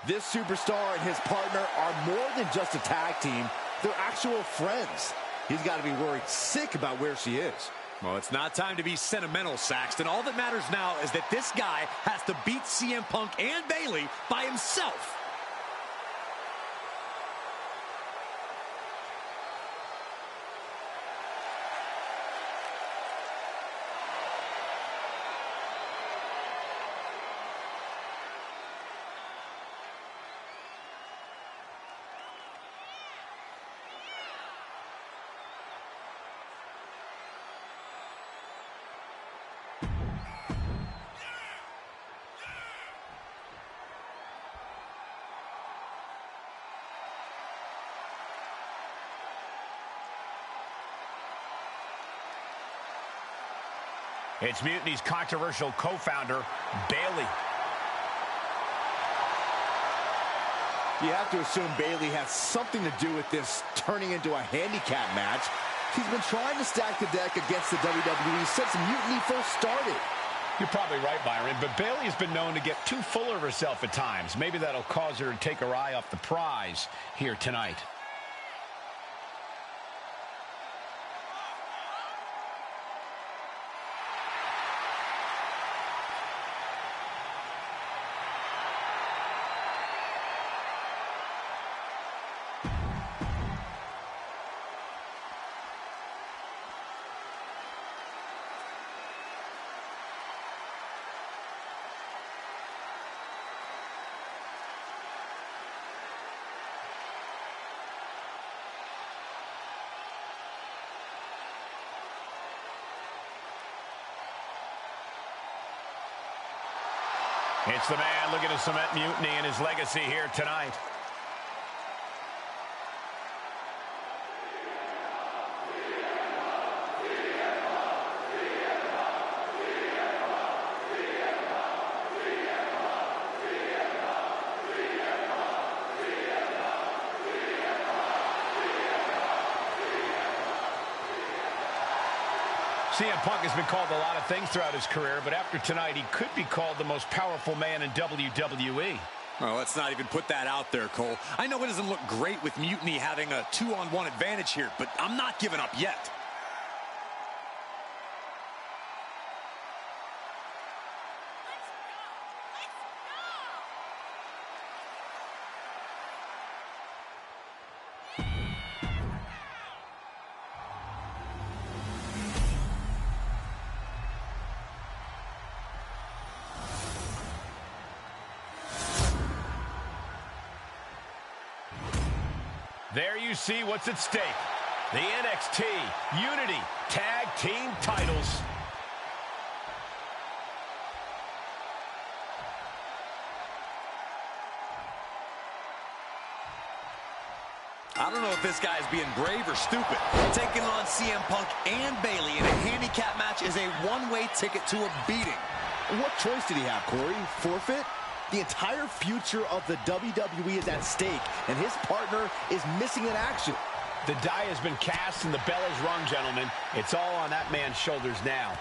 This superstar and his partner are more than just a tag team. They're actual friends. He's got to be worried sick about where she is. Well, it's not time to be sentimental, Saxton. All that matters now is that this guy has to beat CM Punk and Bayley by himself. It's Mutiny's controversial co-founder, Bayley. You have to assume Bayley has something to do with this turning into a handicap match. She's been trying to stack the deck against the WWE since Mutiny first started. You're probably right, Byron, but Bayley has been known to get too full of herself at times. Maybe that'll cause her to take her eye off the prize here tonight. It's the man looking to cement Mutiny and his legacy here tonight. CM Punk has been called a lot of things throughout his career, but after tonight, he could be called the most powerful man in WWE. Well, let's not even put that out there, Cole. I know it doesn't look great with Mutiny having a 2-on-1 advantage here, but I'm not giving up yet. There you see what's at stake. The NXT Unity Tag Team titles. I don't know if this guy's being brave or stupid. Taking on CM Punk and Bayley in a handicap match is a one-way ticket to a beating. What choice did he have, Corey? Forfeit? The entire future of the WWE is at stake, and his partner is missing in action. The die has been cast and the bell is rung, gentlemen. It's all on that man's shoulders now.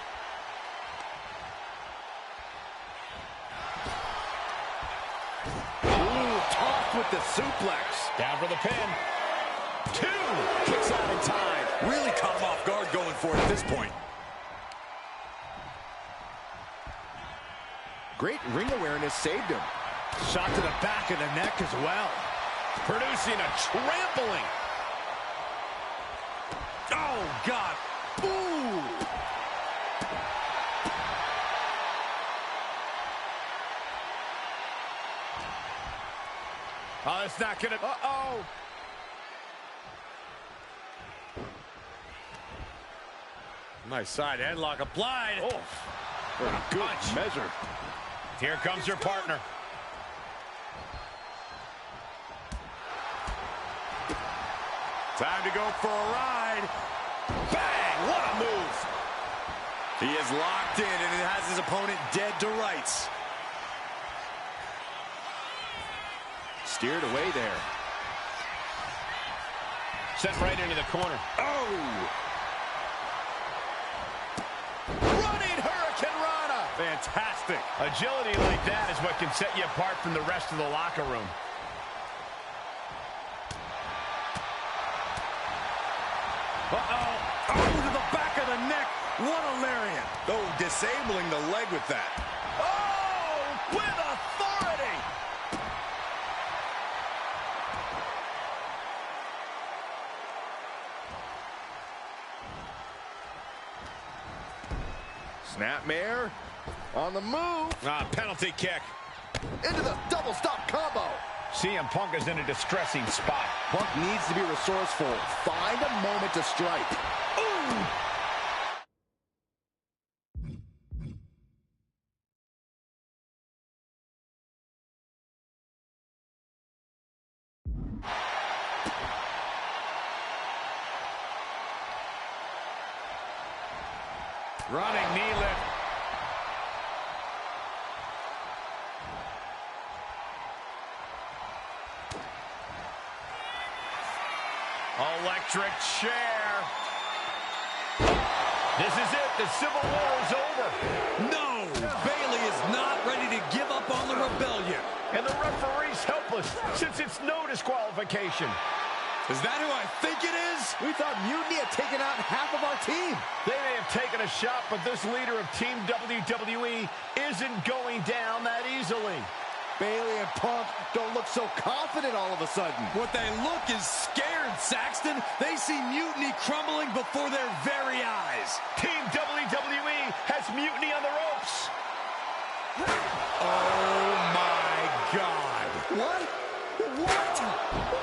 Ooh, tossed with the suplex. Down for the pin. 2. Kicks out in time. Really caught him off guard going for it at this point. Great ring awareness saved him. Shot to the back of the neck as well. Producing a trampling. Oh, God. Ooh. Oh, it's not gonna... Uh-oh. Nice side headlock applied. Oh, very good measure. Here comes your partner. Time to go for a ride. Bang! What a move. He is locked in and it has his opponent dead to rights. Steered away there. Sent right into the corner. Oh! Running Hurricane Rana. Fantastic. Agility like that is what can set you apart from the rest of the locker room. Uh-oh. Oh, to the back of the neck. What a lariat. Oh, disabling the leg with that. Oh, with authority. Snapmare on the move. Penalty kick. Into the double stop combo. CM Punk is in a distressing spot. Punk needs to be resourceful. Find a moment to strike. Ooh! Running knee lift. Electric chair. This is it. The Civil War is over. No! Bayley is not ready to give up on the rebellion. And the referee's helpless since it's no disqualification. Is that who I think it is? We thought Mutiny had taken out half of our team. They may have taken a shot, but this leader of Team WWE isn't going down that easily. Bayley and Punk don't look so confident all of a sudden. What they look is scared, Saxton. They see Mutiny crumbling before their very eyes. Team WWE has Mutiny on the ropes. Oh, my God. What? What?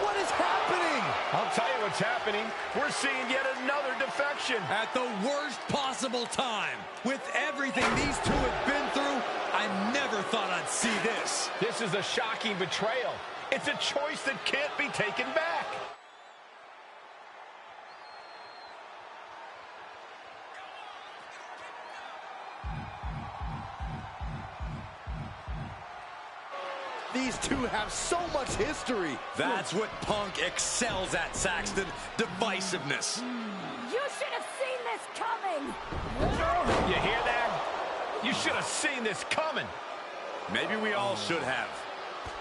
What is happening? I'll tell you what's happening. We're seeing yet another defection. At the worst possible time. With everything these two have been through, I never thought I'd see this. This is a shocking betrayal. It's a choice that can't be taken back. These two have so much history. That's what Punk excels at, Saxton. Divisiveness. You should have seen this coming! You hear that? You should have seen this coming. Maybe we all should have.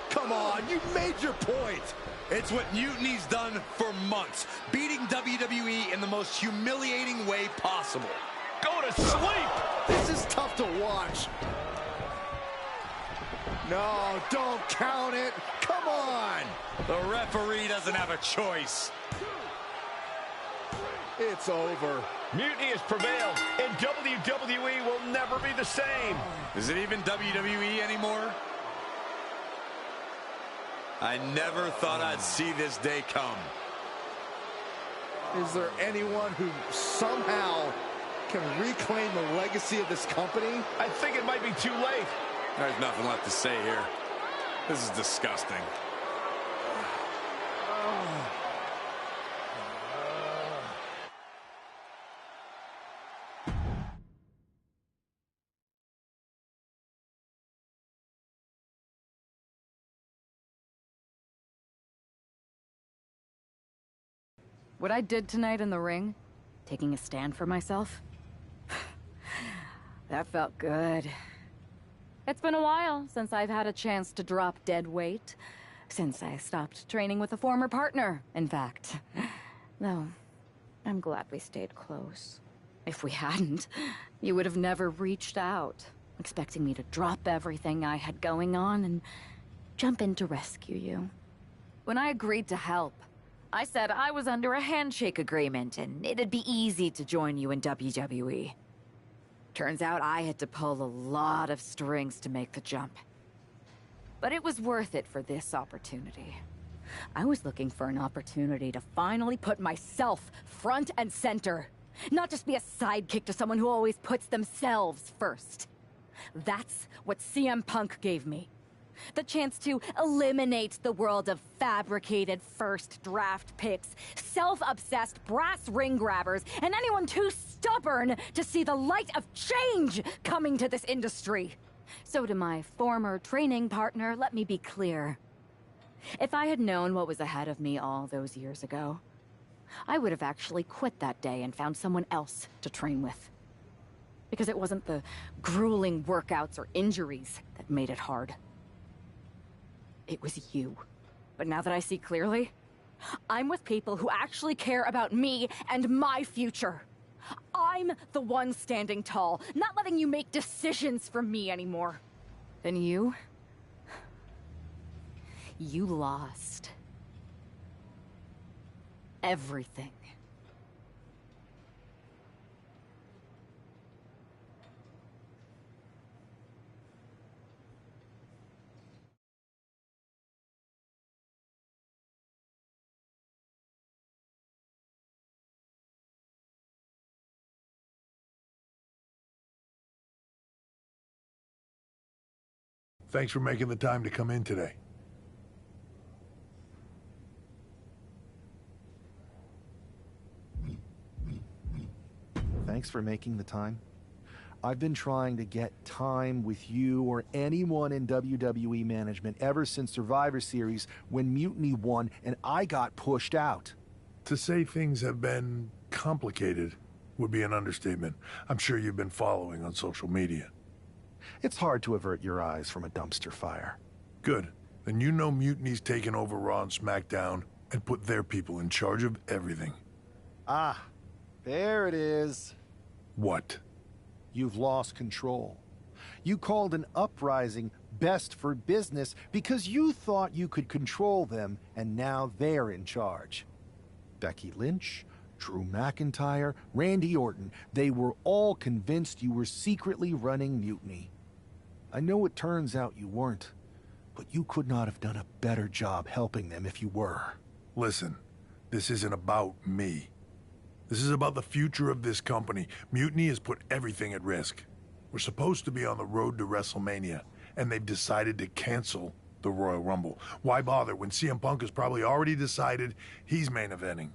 Come on, you made your point. It's what Mutiny's done for months, beating WWE in the most humiliating way possible. Go to sleep! This is tough to watch. No, don't count it. Come on. The referee doesn't have a choice. It's over. Mutiny has prevailed, and WWE will never be the same. Is it even WWE anymore? I never thought I'd see this day come. Is there anyone who somehow can reclaim the legacy of this company? I think it might be too late. There's nothing left to say here. This is disgusting. What I did tonight in the ring, taking a stand for myself, that felt good. It's been a while since I've had a chance to drop dead weight. Since I stopped training with a former partner, in fact. Though, I'm glad we stayed close. If we hadn't, you would have never reached out, expecting me to drop everything I had going on and jump in to rescue you. When I agreed to help, I said I was under a handshake agreement and it'd be easy to join you in WWE. Turns out I had to pull a lot of strings to make the jump. But it was worth it for this opportunity. I was looking for an opportunity to finally put myself front and center. Not just be a sidekick to someone who always puts themselves first. That's what CM Punk gave me. The chance to eliminate the world of fabricated first draft picks, self-obsessed brass ring grabbers, and anyone too stubborn to see the light of change coming to this industry. So to my former training partner, let me be clear. If I had known what was ahead of me all those years ago, I would have actually quit that day and found someone else to train with. Because it wasn't the grueling workouts or injuries that made it hard. It was you. But now that I see clearly, I'm with people who actually care about me and my future. I'm the one standing tall, not letting you make decisions for me anymore. Then you lost. Everything. Thanks for making the time to come in today. Thanks for making the time. I've been trying to get time with you or anyone in WWE management ever since Survivor Series when Mutiny won and I got pushed out. To say things have been complicated would be an understatement. I'm sure you've been following on social media. It's hard to avert your eyes from a dumpster fire. Good. Then you know Mutiny's taken over Raw and SmackDown and put their people in charge of everything. Ah, there it is. What? You've lost control. You called an uprising best for business because you thought you could control them, and now they're in charge. Becky Lynch, Drew McIntyre, Randy Orton, they were all convinced you were secretly running Mutiny. I know it turns out you weren't, but you could not have done a better job helping them if you were. Listen, this isn't about me. This is about the future of this company. Mutiny has put everything at risk. We're supposed to be on the road to WrestleMania, and they've decided to cancel the Royal Rumble. Why bother when CM Punk has probably already decided he's main eventing?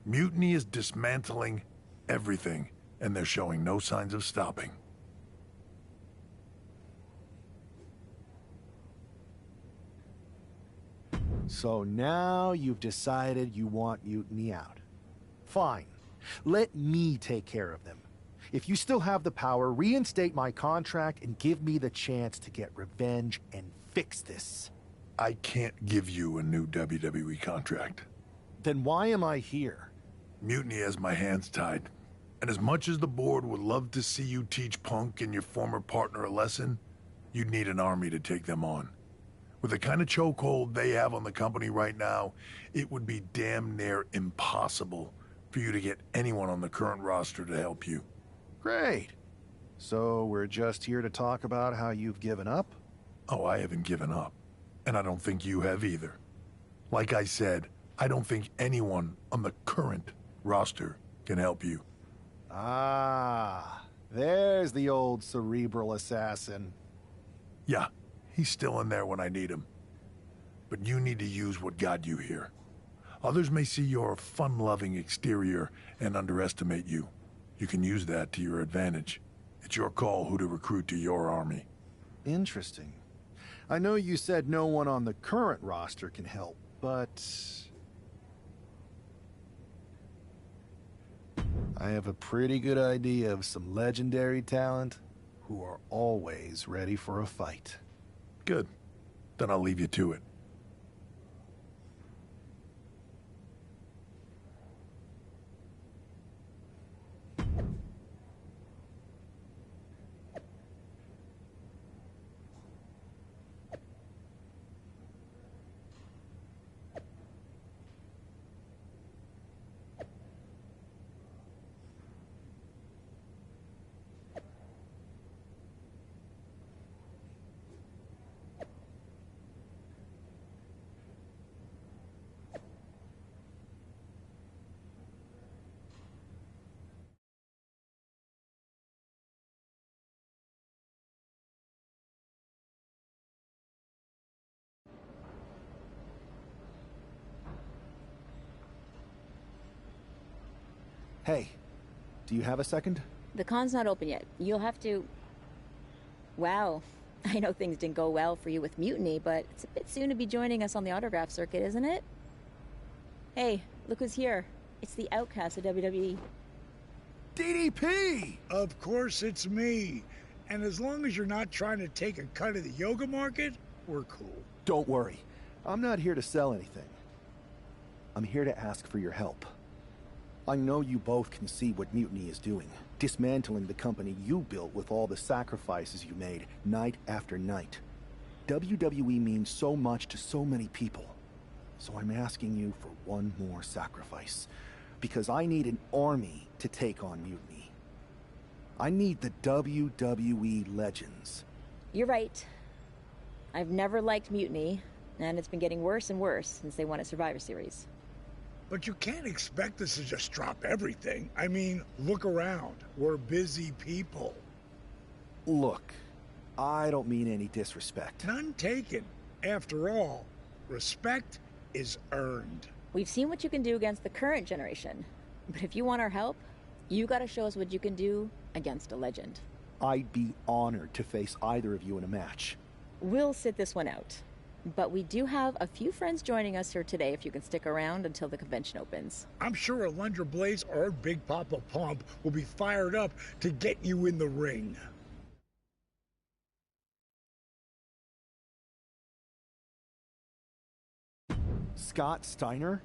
Mutiny is dismantling everything, and they're showing no signs of stopping. So now you've decided you want Mutiny out. Fine. Let me take care of them. If you still have the power, reinstate my contract and give me the chance to get revenge and fix this. I can't give you a new WWE contract. Then why am I here? Mutiny has my hands tied. And as much as the board would love to see you teach Punk and your former partner a lesson, you'd need an army to take them on. With the kind of chokehold they have on the company right now, it would be damn near impossible for you to get anyone on the current roster to help you. Great. So we're just here to talk about how you've given up? Oh, I haven't given up. And I don't think you have either. Like I said, I don't think anyone on the current roster can help you. Ah, there's the old cerebral assassin. Yeah, he's still in there when I need him. But you need to use what got you here. Others may see your fun-loving exterior and underestimate you. You can use that to your advantage. It's your call who to recruit to your army. Interesting. I know you said no one on the current roster can help, but I have a pretty good idea of some legendary talent who are always ready for a fight. Good. Then I'll leave you to it. Hey, do you have a second? The con's not open yet. You'll have to... Wow. I know things didn't go well for you with Mutiny, but it's a bit soon to be joining us on the autograph circuit, isn't it? Hey, look who's here. It's the outcast of WWE. DDP! Of course it's me. And as long as you're not trying to take a cut of the yoga market, we're cool. Don't worry. I'm not here to sell anything. I'm here to ask for your help. I know you both can see what Mutiny is doing, dismantling the company you built with all the sacrifices you made, night after night. WWE means so much to so many people. So I'm asking you for one more sacrifice, because I need an army to take on Mutiny. I need the WWE legends. You're right. I've never liked Mutiny, and it's been getting worse and worse since they won a Survivor Series. But you can't expect us to just drop everything. I mean, look around. We're busy people. Look, I don't mean any disrespect. None taken. After all, respect is earned. We've seen what you can do against the current generation. But if you want our help, you gotta show us what you can do against a legend. I'd be honored to face either of you in a match. We'll sit this one out. But we do have a few friends joining us here today if you can stick around until the convention opens. I'm sure Alundra Blaze or Big Papa Pump will be fired up to get you in the ring. Scott Steiner?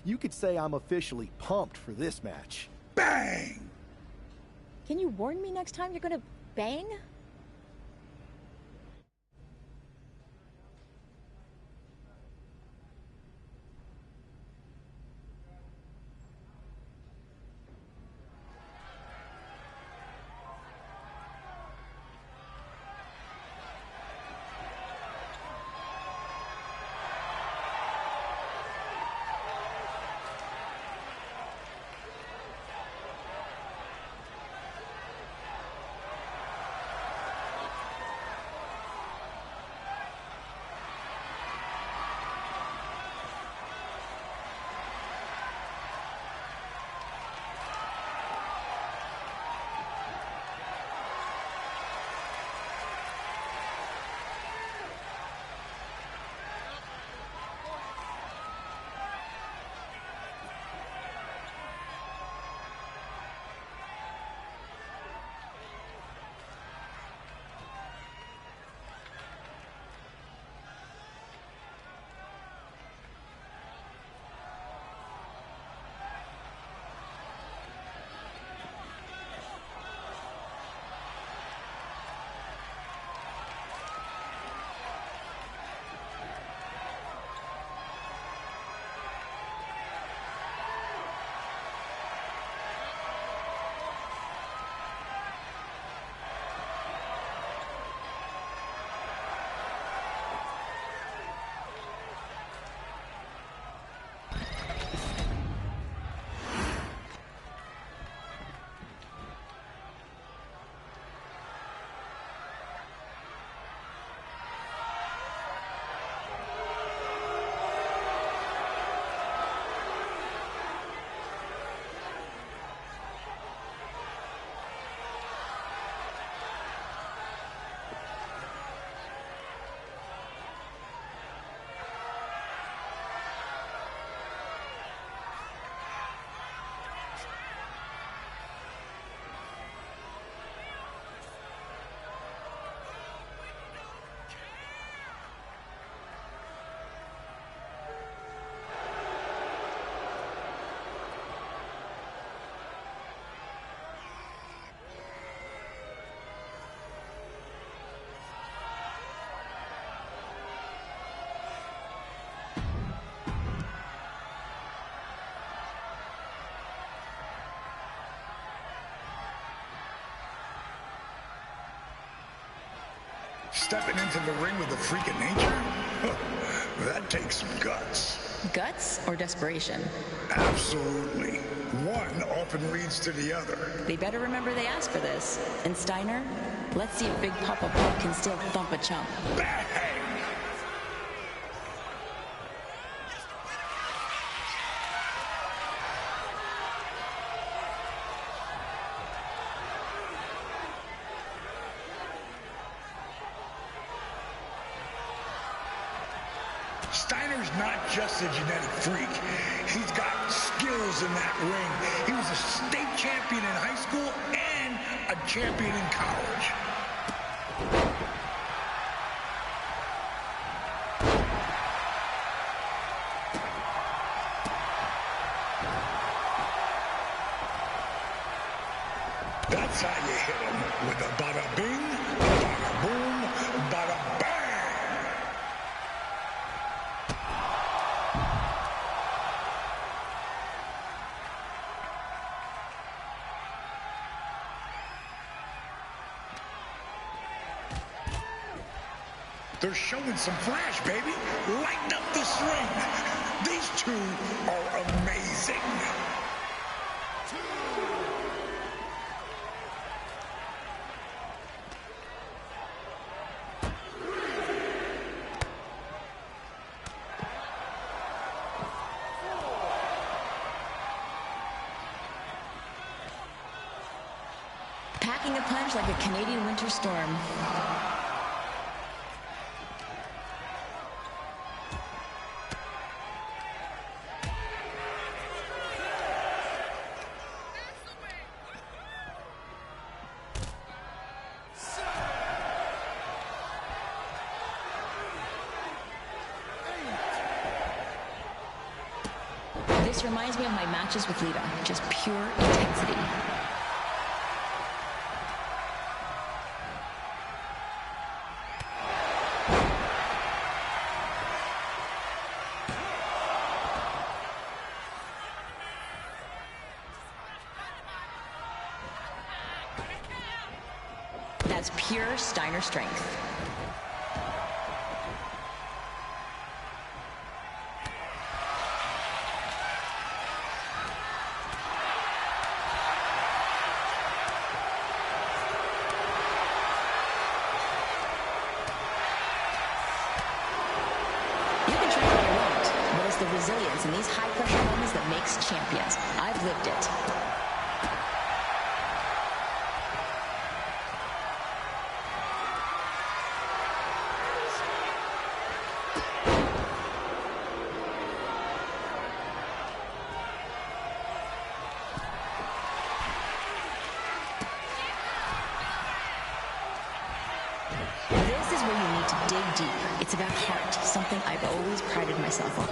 You could say I'm officially pumped for this match. Bang! Can you warn me next time you're gonna bang? Stepping into the ring with a freak of nature? That takes some guts. Guts or desperation? Absolutely. One often leads to the other. They better remember they asked for this. And Steiner, let's see if Big Papa Pump can still thump a chump. Bang! Steiner's not just a genetic freak. He's got skills in that ring. He was a state champion in high school and a champion in college. That's how you hit him, with a bada bing, bada boom, bada bang. They're showing some flash, baby. Lighten up this ring. These two are amazing. Packing a punch like a Canadian winter storm. This reminds me of my matches with Lita, just pure intensity. That's pure Steiner strength. The resilience in these high-pressure moments that makes champions. I've lived it. This is where you need to dig deep. It's about heart, something I've always prided myself on.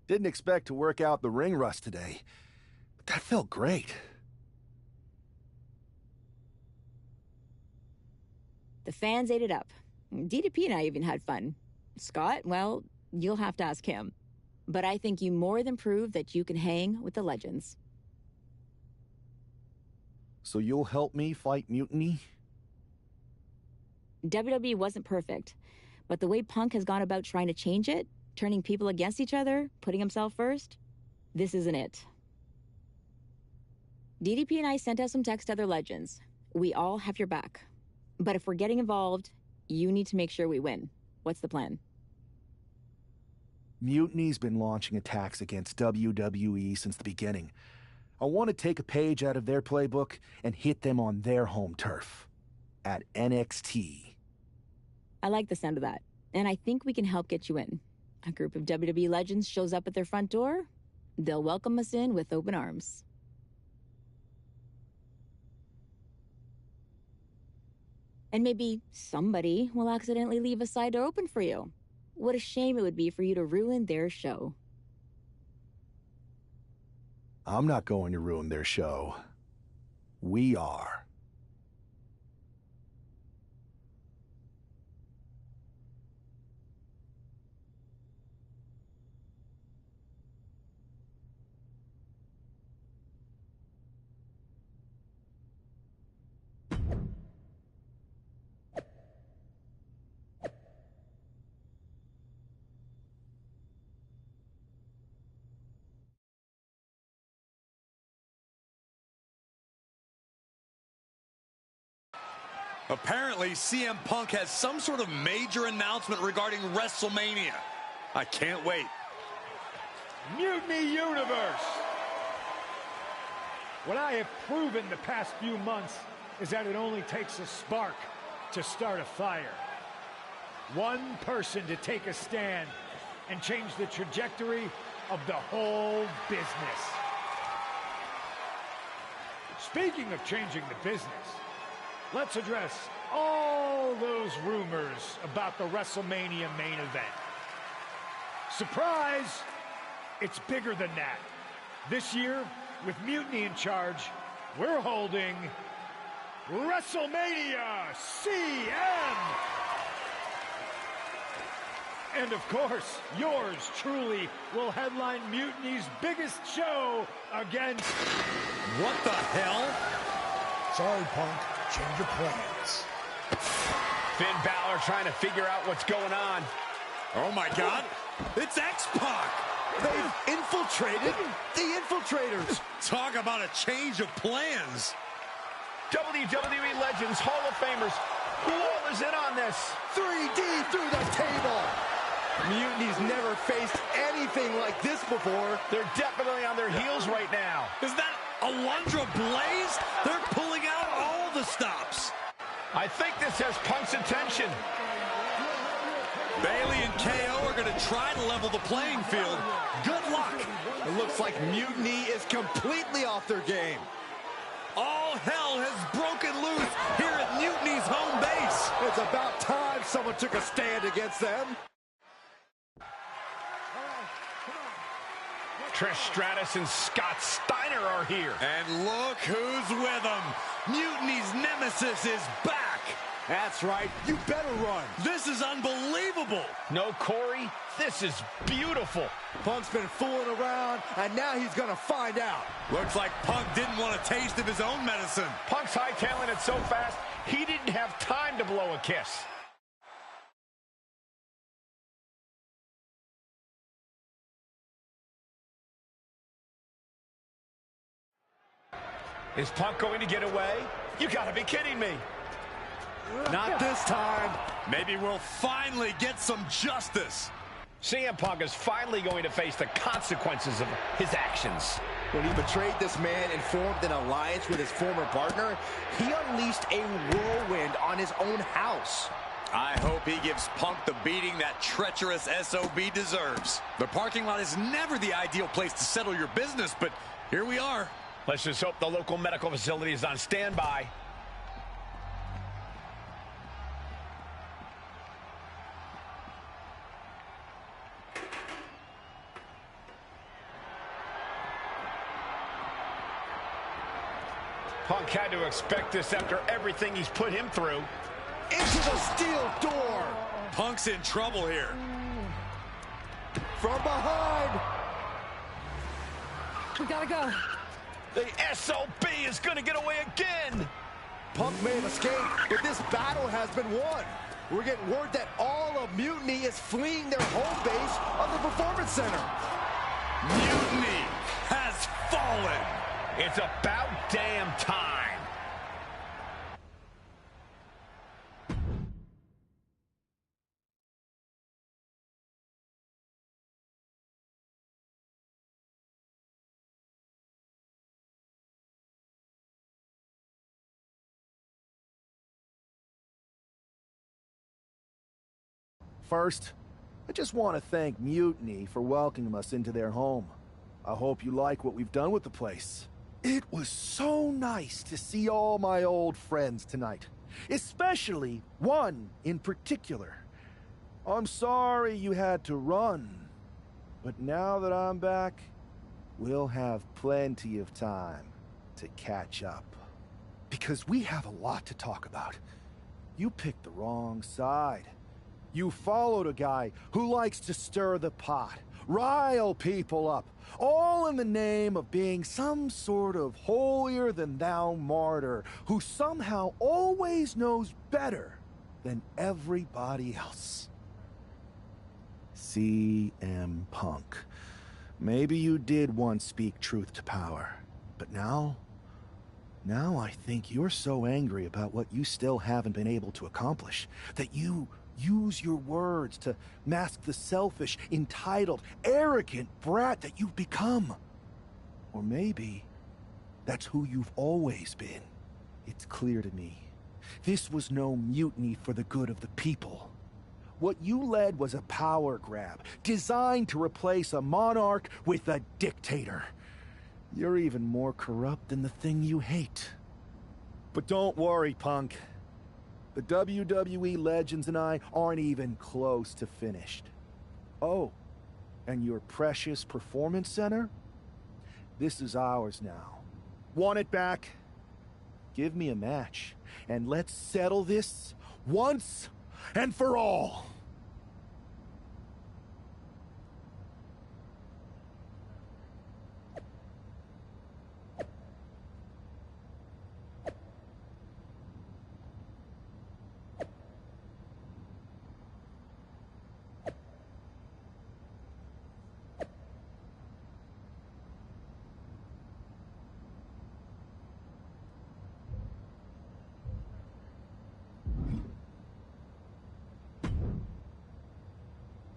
Didn't expect to work out the ring rust today, but that felt great. The fans ate it up. DDP and I even had fun. Scott, well, you'll have to ask him. But I think you more than proved that you can hang with the legends. So you'll help me fight Mutiny? WWE wasn't perfect, but the way Punk has gone about trying to change it, turning people against each other, putting himself first, this isn't it. DDP and I sent out some text to other legends. We all have your back. But if we're getting involved, you need to make sure we win. What's the plan? Mutiny's been launching attacks against WWE since the beginning. I want to take a page out of their playbook and hit them on their home turf. At NXT. I like the sound of that, and I think we can help get you in. A group of WWE legends shows up at their front door. They'll welcome us in with open arms. And maybe somebody will accidentally leave a side door open for you. What a shame it would be for you to ruin their show. I'm not going to ruin their show. We are. Apparently, CM Punk has some sort of major announcement regarding WrestleMania. I can't wait. Mutiny Universe! What I have proven the past few months is that it only takes a spark to start a fire. One person to take a stand and change the trajectory of the whole business. Speaking of changing the business, let's address all those rumors about the WrestleMania main event. Surprise! It's bigger than that. This year, with Mutiny in charge, we're holding WrestleMania CM! And of course, yours truly will headline Mutiny's biggest show against... What the hell? Sorry, Punk. Change your plans. Finn Balor trying to figure out what's going on. Oh my God, it's X-Pac! They've infiltrated the infiltrators. Talk about a change of plans. WWE Legends, Hall of Famers, who all is in on this? 3D through the table. Mutiny's never faced anything like this before. They're definitely on their heels right now. Is that Alundra Blaze? They're pulling out all the stops. I think this has Punk's attention. Bayley and KO are going to try to level the playing field. Good luck. It looks like Mutiny is completely off their game. All hell has broken loose here at Mutiny's home base. It's about time someone took a stand against them. Trish Stratus and Scott Steiner are here. And look who's with them. Mutiny's nemesis is back. That's right. You better run. This is unbelievable. No, Corey, this is beautiful. Punk's been fooling around, and now he's going to find out. Looks like Punk didn't want a taste of his own medicine. Punk's hightailing it so fast, he didn't have time to blow a kiss. Is Punk going to get away? You gotta be kidding me. Not this time. Maybe we'll finally get some justice. CM Punk is finally going to face the consequences of his actions. When he betrayed this man and formed an alliance with his former partner, he unleashed a whirlwind on his own house. I hope he gives Punk the beating that treacherous SOB deserves. The parking lot is never the ideal place to settle your business, but here we are. Let's just hope the local medical facility is on standby. Punk had to expect this after everything he's put him through. Into the steel door. Punk's in trouble here. From behind. We gotta go. The SOB is going to get away again. Punk may have escaped, but this battle has been won. We're getting word that all of Mutiny is fleeing their home base of the Performance Center. Mutiny has fallen. It's about damn time. First, I just want to thank Mutiny for welcoming us into their home. I hope you like what we've done with the place. It was so nice to see all my old friends tonight, especially one in particular. I'm sorry you had to run, but now that I'm back, we'll have plenty of time to catch up. Because we have a lot to talk about. You picked the wrong side. You followed a guy who likes to stir the pot, rile people up, all in the name of being some sort of holier-than-thou martyr who somehow always knows better than everybody else. CM Punk. Maybe you did once speak truth to power, but now I think you're so angry about what you still haven't been able to accomplish that you use your words to mask the selfish, entitled, arrogant brat that you've become. Or maybe that's who you've always been. It's clear to me. This was no mutiny for the good of the people. What you led was a power grab, designed to replace a monarch with a dictator. You're even more corrupt than the thing you hate. But don't worry, Punk. The WWE legends and I aren't even close to finished. Oh, and your precious performance center? This is ours now. Want it back? Give me a match, and let's settle this once and for all.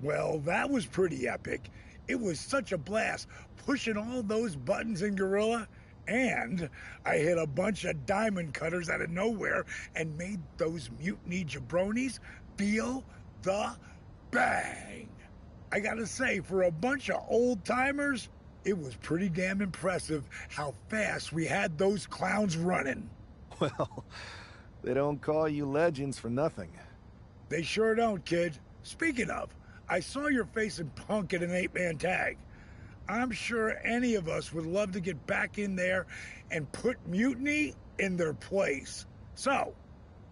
Well, that was pretty epic. It was such a blast pushing all those buttons in Gorilla, and I hit a bunch of diamond cutters out of nowhere and made those mutiny jabronis feel the bang. I gotta say, for a bunch of old timers, it was pretty damn impressive how fast we had those clowns running. Well, they don't call you legends for nothing. They sure don't, kid. Speaking of, I saw your face in Punk in an 8-man tag. I'm sure any of us would love to get back in there and put Mutiny in their place. So,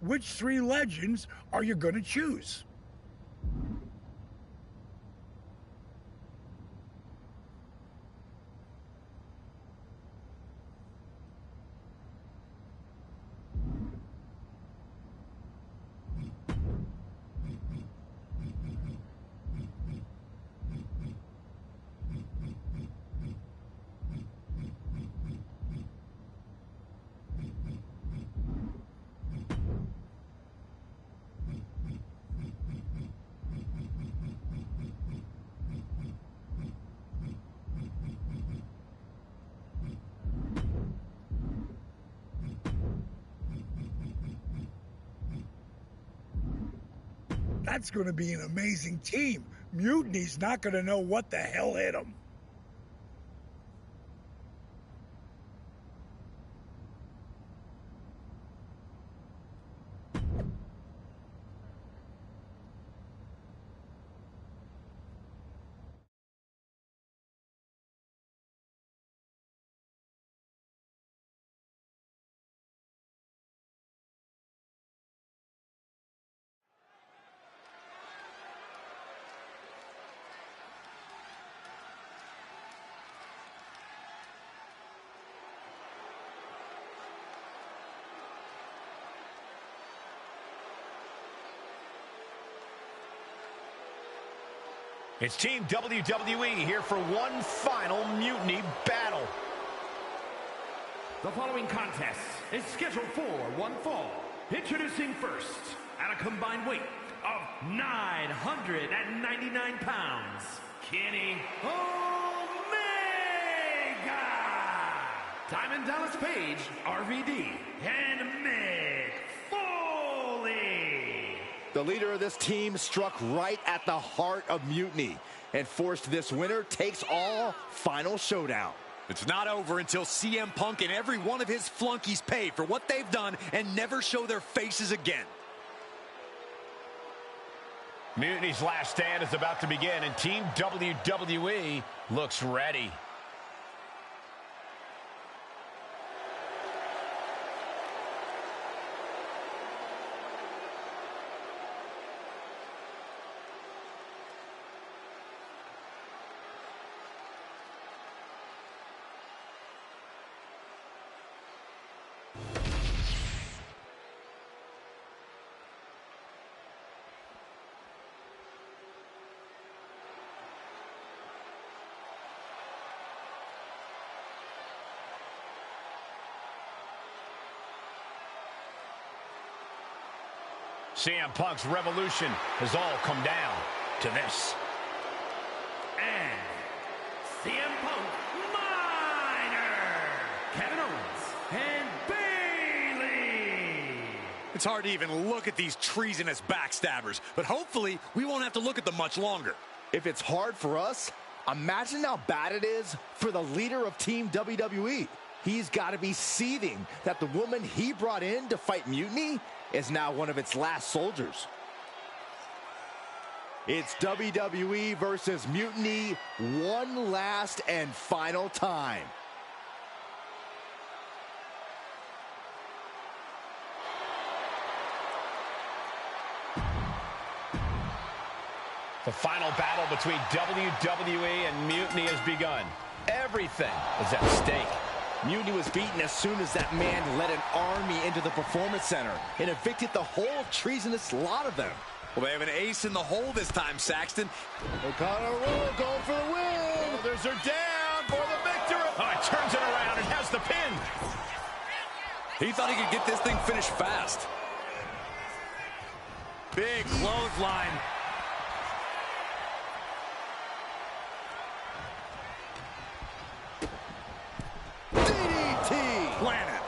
which 3 legends are you gonna choose? That's gonna be an amazing team. Mutiny's not gonna know what the hell hit them. It's Team WWE here for one final Mutiny battle. The following contest is scheduled for one fall. Introducing first, at a combined weight of 999 pounds, Kenny Omega! Diamond Dallas Page, RVD, and Mick Foley. The leader of this team struck right at the heart of Mutiny and forced this winner takes all final showdown. It's not over until CM Punk and every one of his flunkies pay for what they've done and never show their faces again. Mutiny's last stand is about to begin, and Team WWE looks ready. CM Punk's revolution has all come down to this. And CM Punk, Minor, Kevin Owens, and Bayley. It's hard to even look at these treasonous backstabbers, but hopefully we won't have to look at them much longer. If it's hard for us, imagine how bad it is for the leader of Team WWE. He's got to be seething that the woman he brought in to fight Mutiny is now one of its last soldiers. It's WWE versus Mutiny one last and final time. The final battle between WWE and Mutiny has begun. Everything is at stake. Mutiny was beaten as soon as that man led an army into the Performance Center and evicted the whole treasonous lot of them. Well, they have an ace in the hole this time, Saxton. O'Connor Roll going for the win. Others are down for the victory. Oh, it turns it around and has the pin. He thought he could get this thing finished fast. Big clothesline. Planet.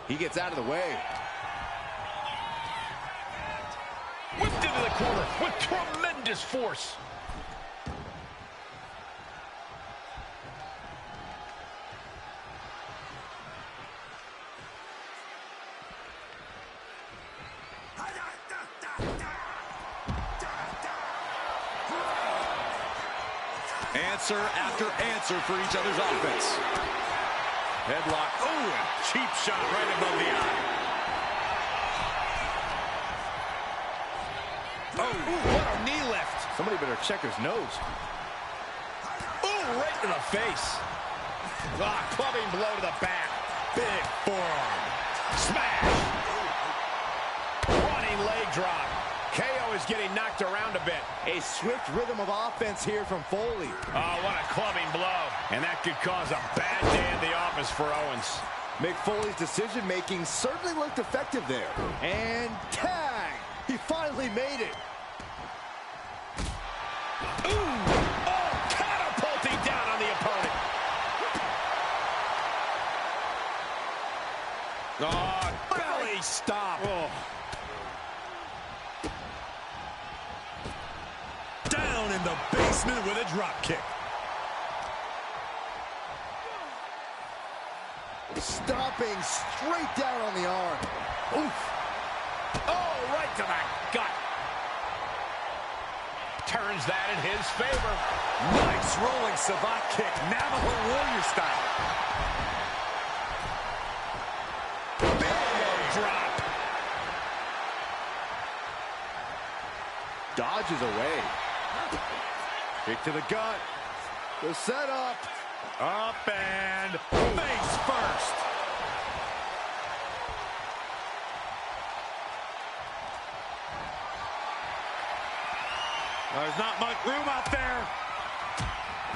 He gets out of the way. Whipped into the corner with tremendous force. Answer after answer for each other's offense. Headlock. Oh, a cheap shot right above the eye. Oh, what a knee lift. Somebody better check his nose. Oh, right to the face. Ah, clubbing blow to the back. Big forearm. Smash. Running leg drop. KO is getting knocked around a bit. A swift rhythm of offense here from Foley. Oh, what a clubbing blow. And that could cause a bad day at the office for Owens. Mick Foley's decision-making certainly looked effective there. And tag! He finally made it. Ooh! Oh, catapulting down on the opponent. Oh, belly stop. Oh. Down in the basement with a drop kick. Stomping straight down on the arm. Oof. Oh, right to the gut. Turns that in his favor. Nice rolling savate kick, Navajo Warrior style. Big drop. Dodges away. Kick to the gut. The setup. Up and face first. There's not much room out there.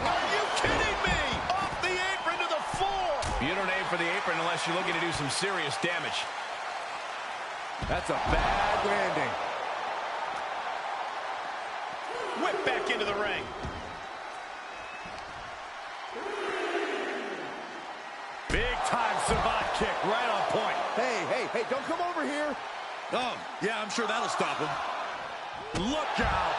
Are you kidding me? Off the apron to the floor. You don't aim for the apron unless you're looking to do some serious damage. That's a bad landing. Whip back into the ring. Big time savate kick right on point. Hey, don't come over here. Oh, yeah, I'm sure that'll stop him. Look out.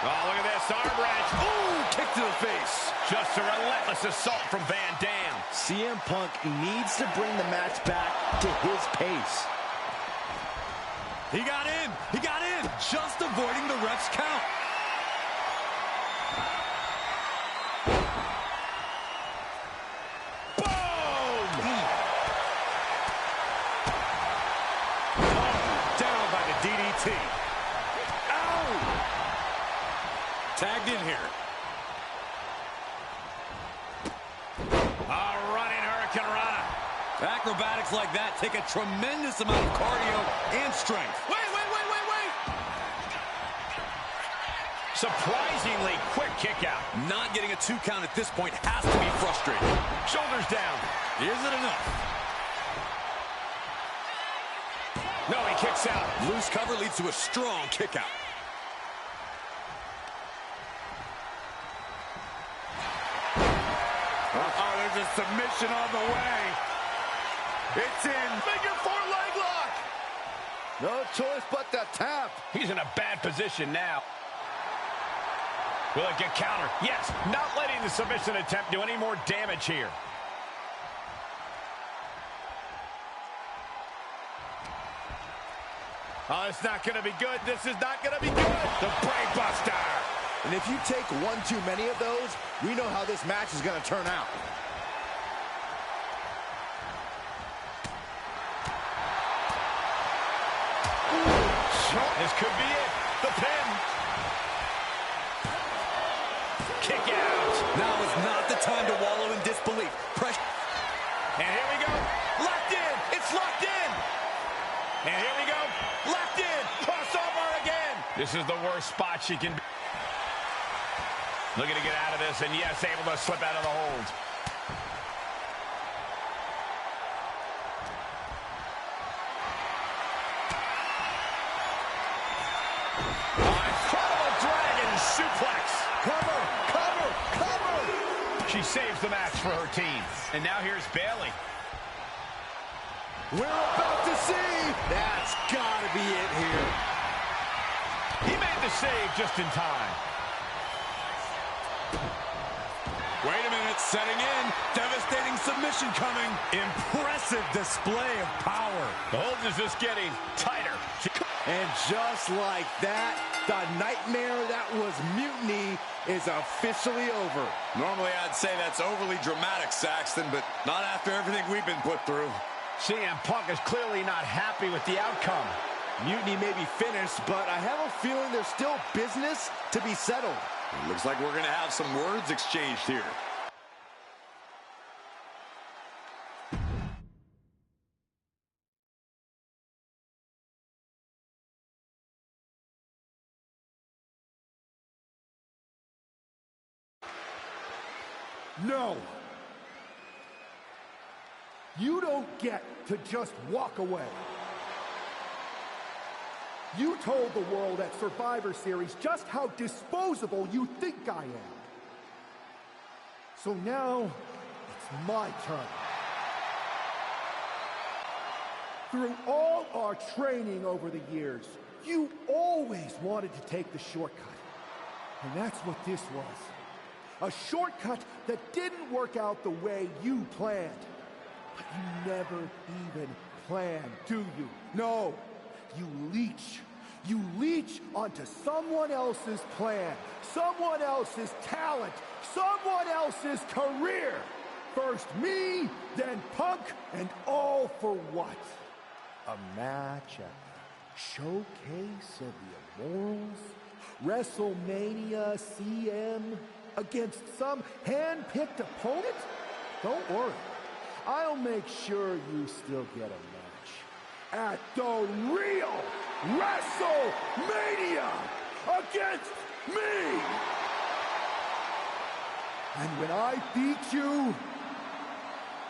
Oh, look at this, arm wrench. Ooh, kick to the face. Just a relentless assault from Van Dam. CM Punk needs to bring the match back to his pace. He got in. He got in. Just avoiding the ref's count. Boom! Oh, down by the DDT. Ow! Tagged in here. A running Hurricane Rana. Acrobatics like that take a tremendous amount of cardio and strength. Wait. Surprisingly quick kick out. Not getting a 2 count at this point has to be frustrating. Shoulders down. Is it enough? No, he kicks out. Loose cover leads to a strong kick out. Oh, there's a submission on the way. It's in. Figure 4 leg lock. No choice but to tap. He's in a bad position now. Will it get countered? Yes, not letting the submission attempt do any more damage here. Oh, it's not going to be good. This is not going to be good. The brain buster. And if you take one too many of those, we know how this match is going to turn out. This could be it. The pin. Kick out. Now is not the time to wallow in disbelief. Pressure. And here we go. Locked in. It's locked in. And here we go. Locked in. Crossover again. This is the worst spot she can be. Looking to get out of this, and yes, able to slip out of the hold. Incredible dragon suplex. Cover, cover, cover. She saves the match for her team. And now here's Bayley. We're about to see. That's got to be it here. He made the save just in time. Wait a minute, setting in. Devastating submission coming. Impressive display of power. The hold is just getting tighter. And just like that, the nightmare that was Mutiny is officially over. Normally, I'd say that's overly dramatic, Saxton, but not after everything we've been put through. CM Punk is clearly not happy with the outcome. Mutiny may be finished, but I have a feeling there's still business to be settled. It looks like we're going to have some words exchanged here. No. You don't get to just walk away. You told the world at Survivor Series just how disposable you think I am. So now, it's my turn. Through all our training over the years, you always wanted to take the shortcut. And that's what this was. A shortcut that didn't work out the way you planned. But you never even planned, do you? No, you leech. You leech onto someone else's plan, someone else's talent, someone else's career. First me, then Punk, and all for what? A match at the Showcase of the Immortals? WrestleMania CM? Against some hand-picked opponent? Don't worry. I'll make sure you still get a match. At the real WrestleMania against me! And when I beat you,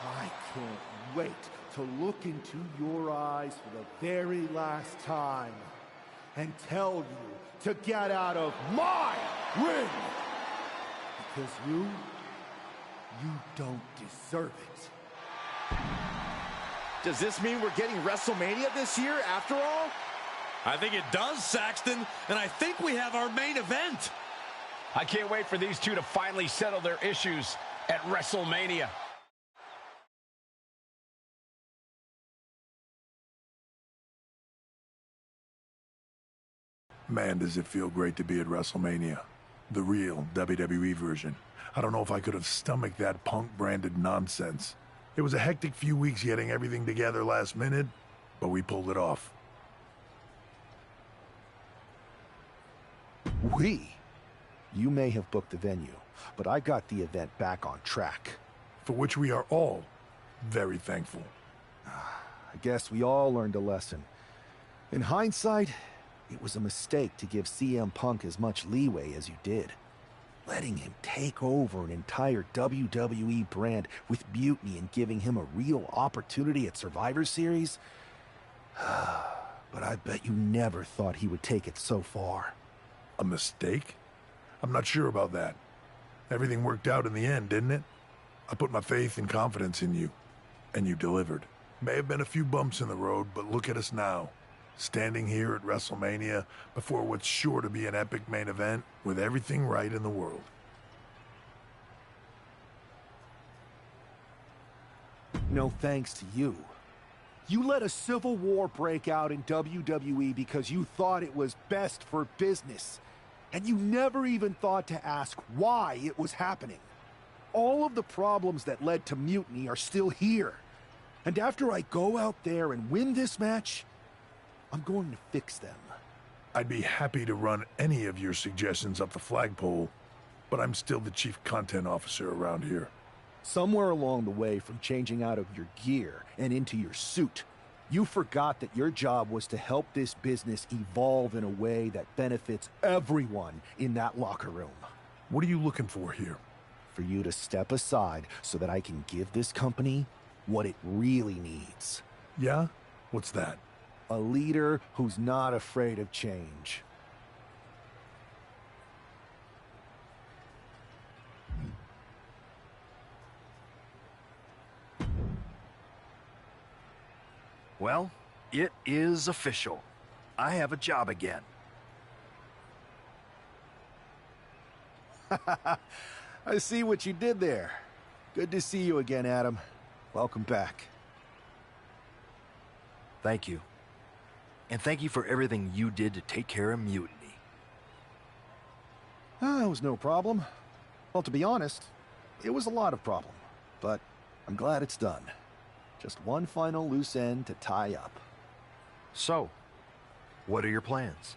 I can't wait to look into your eyes for the very last time and tell you to get out of my ring! Because you don't deserve it. Does this mean we're getting WrestleMania this year after all? I think it does, Saxton, and I think we have our main event. I can't wait for these two to finally settle their issues at WrestleMania. Man, does it feel great to be at WrestleMania. The real WWE version. I don't know if I could have stomached that Punk-branded nonsense. It was a hectic few weeks getting everything together last minute, but we pulled it off. We? You may have booked the venue, but I got the event back on track. For which we are all very thankful. I guess we all learned a lesson. In hindsight, it was a mistake to give CM Punk as much leeway as you did. Letting him take over an entire WWE brand with Mutiny and giving him a real opportunity at Survivor Series? But I bet you never thought he would take it so far. A mistake? I'm not sure about that. Everything worked out in the end, didn't it? I put my faith and confidence in you, and you delivered. May have been a few bumps in the road, but look at us now. Standing here at WrestleMania before what's sure to be an epic main event with everything right in the world. No thanks to you. You let a civil war break out in WWE because you thought it was best for business. And you never even thought to ask why it was happening. All of the problems that led to Mutiny are still here. And after I go out there and win this match, I'm going to fix them. I'd be happy to run any of your suggestions up the flagpole, but I'm still the chief content officer around here. Somewhere along the way from changing out of your gear and into your suit, you forgot that your job was to help this business evolve in a way that benefits everyone in that locker room. What are you looking for here? For you to step aside so that I can give this company what it really needs. Yeah? What's that? A leader who's not afraid of change. Well, it is official. I have a job again. I see what you did there. Good to see you again, Adam. Welcome back. Thank you. And thank you for everything you did to take care of Mutiny. It was no problem. Well, to be honest, it was a lot of problem. But I'm glad it's done. Just one final loose end to tie up. So, what are your plans?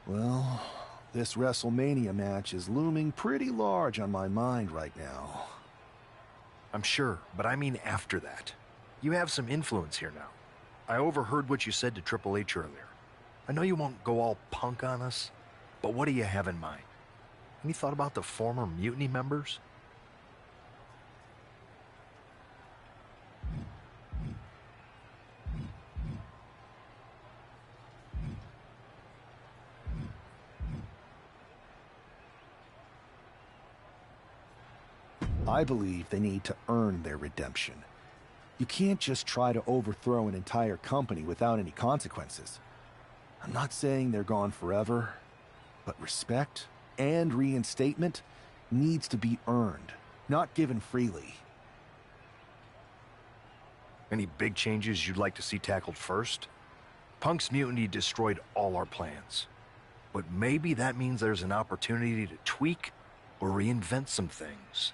Well, this WrestleMania match is looming pretty large on my mind right now. I'm sure, but I mean after that. You have some influence here now. I overheard what you said to Triple H earlier. I know you won't go all Punk on us, but what do you have in mind? Any thought about the former Mutiny members? I believe they need to earn their redemption. You can't just try to overthrow an entire company without any consequences. I'm not saying they're gone forever, but respect and reinstatement needs to be earned, not given freely. Any big changes you'd like to see tackled first? Punk's mutiny destroyed all our plans. But maybe that means there's an opportunity to tweak or reinvent some things.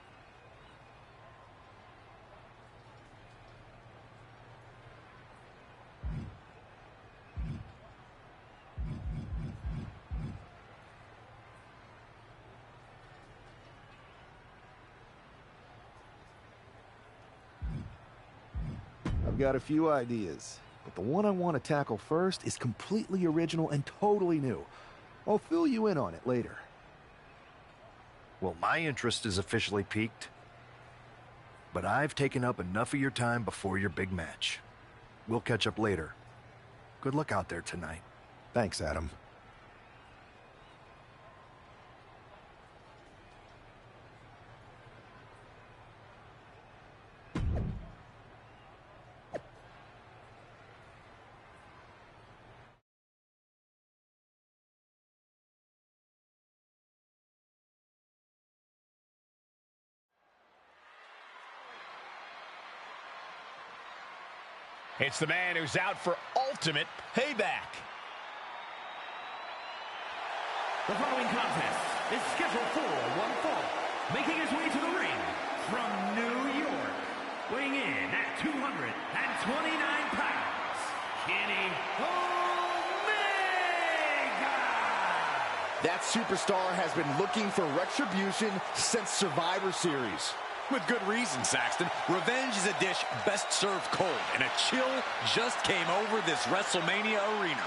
I've got a few ideas, but the one I want to tackle first is completely original and totally new. I'll fill you in on it later. Well, my interest is officially piqued. But I've taken up enough of your time before your big match. We'll catch up later. Good luck out there tonight. Thanks, Adam. It's the man who's out for ultimate payback. The following contest is scheduled for one fall. Making his way to the ring from New York, weighing in at 229 pounds, Kenny Omega! That superstar has been looking for retribution since Survivor Series. With good reason, Saxton. Revenge is a dish best served cold, and a chill just came over this WrestleMania arena.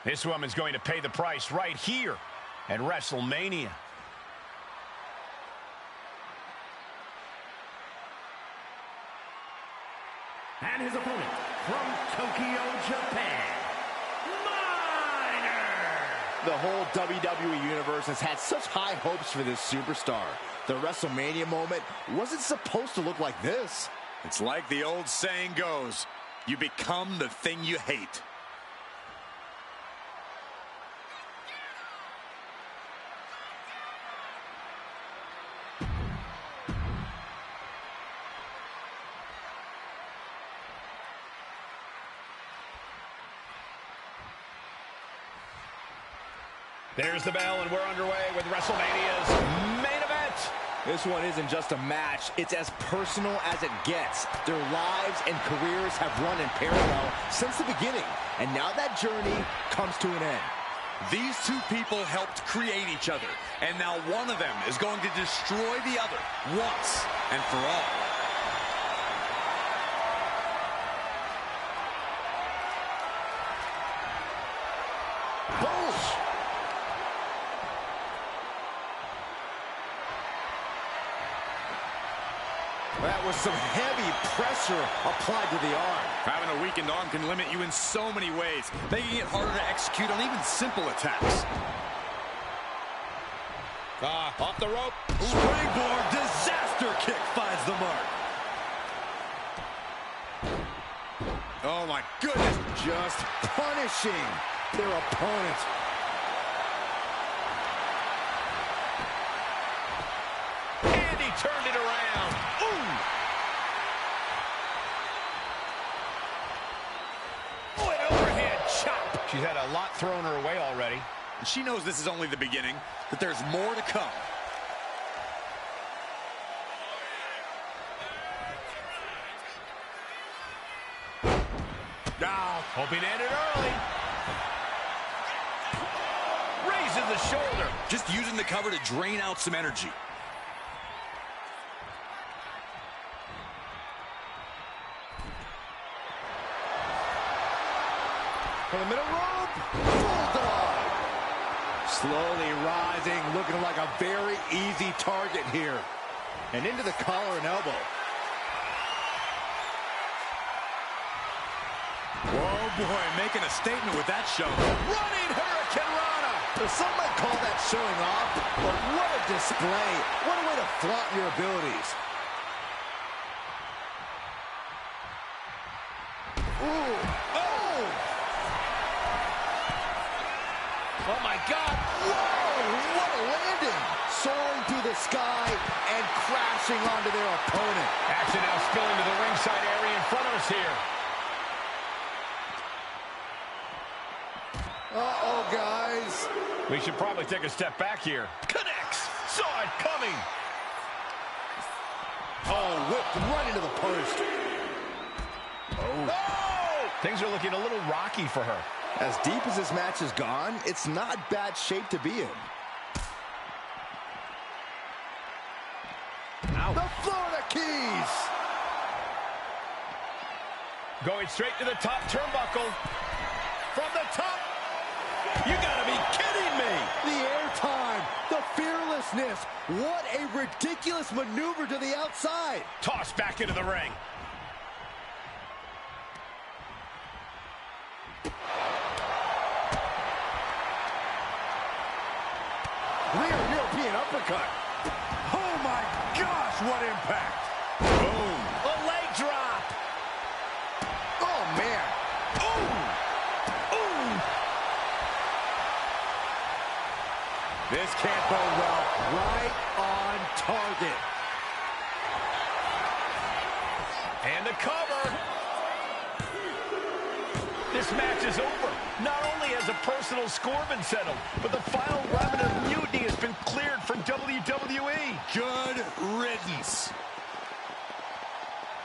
This woman's going to pay the price right here at WrestleMania. And his opponent from Tokyo, Japan, Mina! The whole WWE Universe has had such high hopes for this superstar. The WrestleMania moment wasn't supposed to look like this. It's like the old saying goes, you become the thing you hate. There's the bell, and we're underway with WrestleMania's main event. This one isn't just a match. It's as personal as it gets. Their lives and careers have run in parallel since the beginning, and now that journey comes to an end. These two people helped create each other, and now one of them is going to destroy the other once and for all. That was some heavy pressure applied to the arm. Having a weakened arm can limit you in so many ways, making it harder to execute on even simple attacks. Off the rope. Springboard disaster kick finds the mark. Oh my goodness. Just punishing their opponent. And he turned it around. Ooh. Oh, an overhead chop. She's had a lot thrown her way already. And she knows this is only the beginning, that there's more to come. Now, hoping to end it early. Raises the shoulder. Just using the cover to drain out some energy. For the middle rope. Bulldog. Slowly rising, looking like a very easy target here. And into the collar and elbow. Oh boy, making a statement with that shove. Running Hurricane Rana. Some might call that showing off, but what a display. What a way to flaunt your abilities. Ooh. Oh! Oh my God. Whoa, what a landing. Soaring through the sky and crashing onto their opponent. Action now spilling to the ringside area in front of us here. Uh-oh, guys. We should probably take a step back here. Connects. Saw it coming. Oh, whipped right into the post. Oh! Things are looking a little rocky for her. As deep as this match has gone, it's not bad shape to be in. Ow. The Florida Keys. Going straight to the top turnbuckle. From the top. You gotta be kidding me! The airtime, the fearlessness. What a ridiculous maneuver to the outside. Tossed back into the ring. Real European uppercut. Oh my gosh, what impact. Boom. A leg drop. Oh, man. Ooh. Ooh. This can't bode well. Right on target. And the cover. This match is over. Not only has a personal score been settled, but the final remnant of mutiny has been cleared from WWE. Good riddance.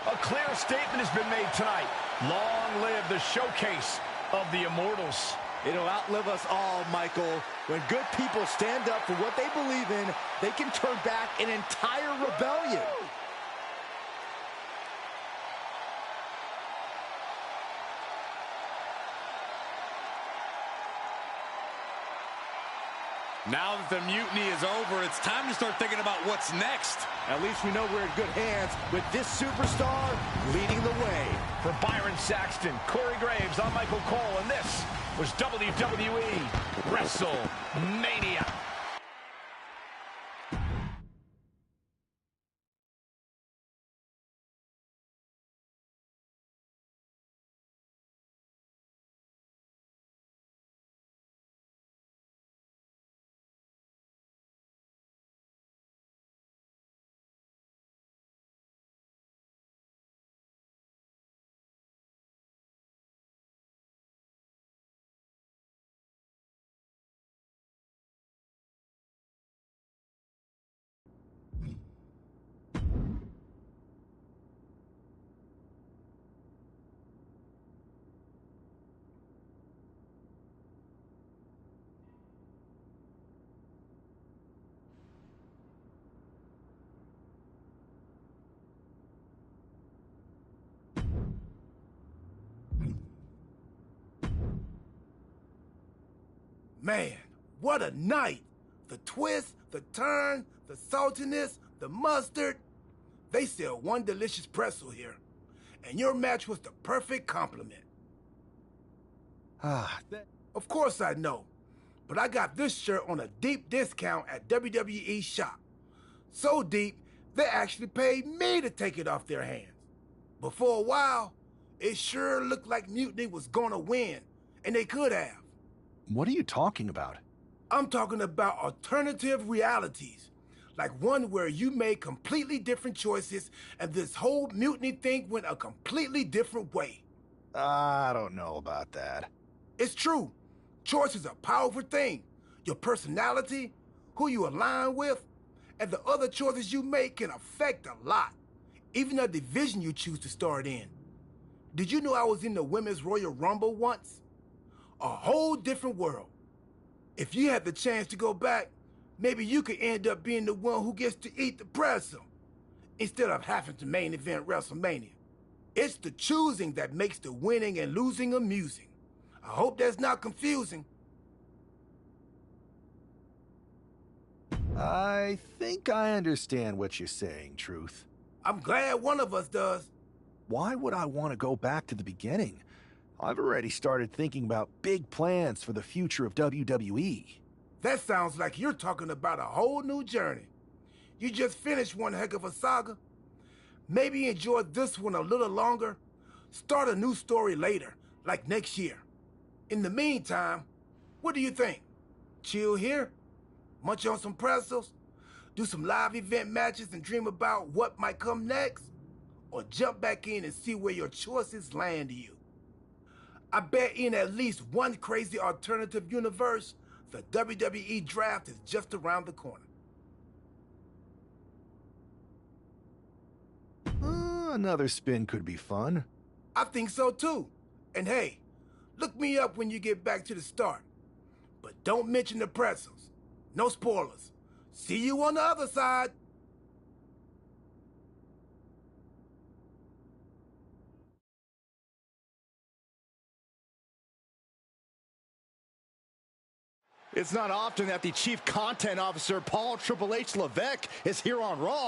A clear statement has been made tonight. Long live the showcase of the Immortals. It'll outlive us all, Michael. When good people stand up for what they believe in, they can turn back an entire rebellion. Now that the mutiny is over, it's time to start thinking about what's next. At least we know we're in good hands with this superstar leading the way. For Byron Saxton, Corey Graves, I'm Michael Cole, and this was WWE WrestleMania. Man, what a night. The twist, the turn, the saltiness, the mustard. They sell one delicious pretzel here. And your match was the perfect compliment. Of course I know. But I got this shirt on a deep discount at WWE shop. So deep, they actually paid me to take it off their hands. But for a while, it sure looked like Mutiny was gonna win. And they could have. What are you talking about? I'm talking about alternative realities. Like one where you made completely different choices and this whole mutiny thing went a completely different way. I don't know about that. It's true. Choice is a powerful thing. Your personality, who you align with, and the other choices you make can affect a lot. Even the division you choose to start in. Did you know I was in the Women's Royal Rumble once? A whole different world. If you had the chance to go back, maybe you could end up being the one who gets to eat the pretzel instead of having to main event WrestleMania. It's the choosing that makes the winning and losing amusing. I hope that's not confusing. I think I understand what you're saying, Truth. I'm glad one of us does. Why would I want to go back to the beginning? I've already started thinking about big plans for the future of WWE. That sounds like you're talking about a whole new journey. You just finished one heck of a saga. Maybe enjoy this one a little longer. Start a new story later, like next year. In the meantime, what do you think? Chill here? Munch on some pretzels? Do some live event matches and dream about what might come next? Or jump back in and see where your choices land you? I bet in at least one crazy alternative universe, the WWE draft is just around the corner. Another spin could be fun. I think so too. And hey, look me up when you get back to the start. But don't mention the pretzels. No spoilers. See you on the other side. It's not often that the Chief Content Officer, Paul Triple H Levesque, is here on Raw.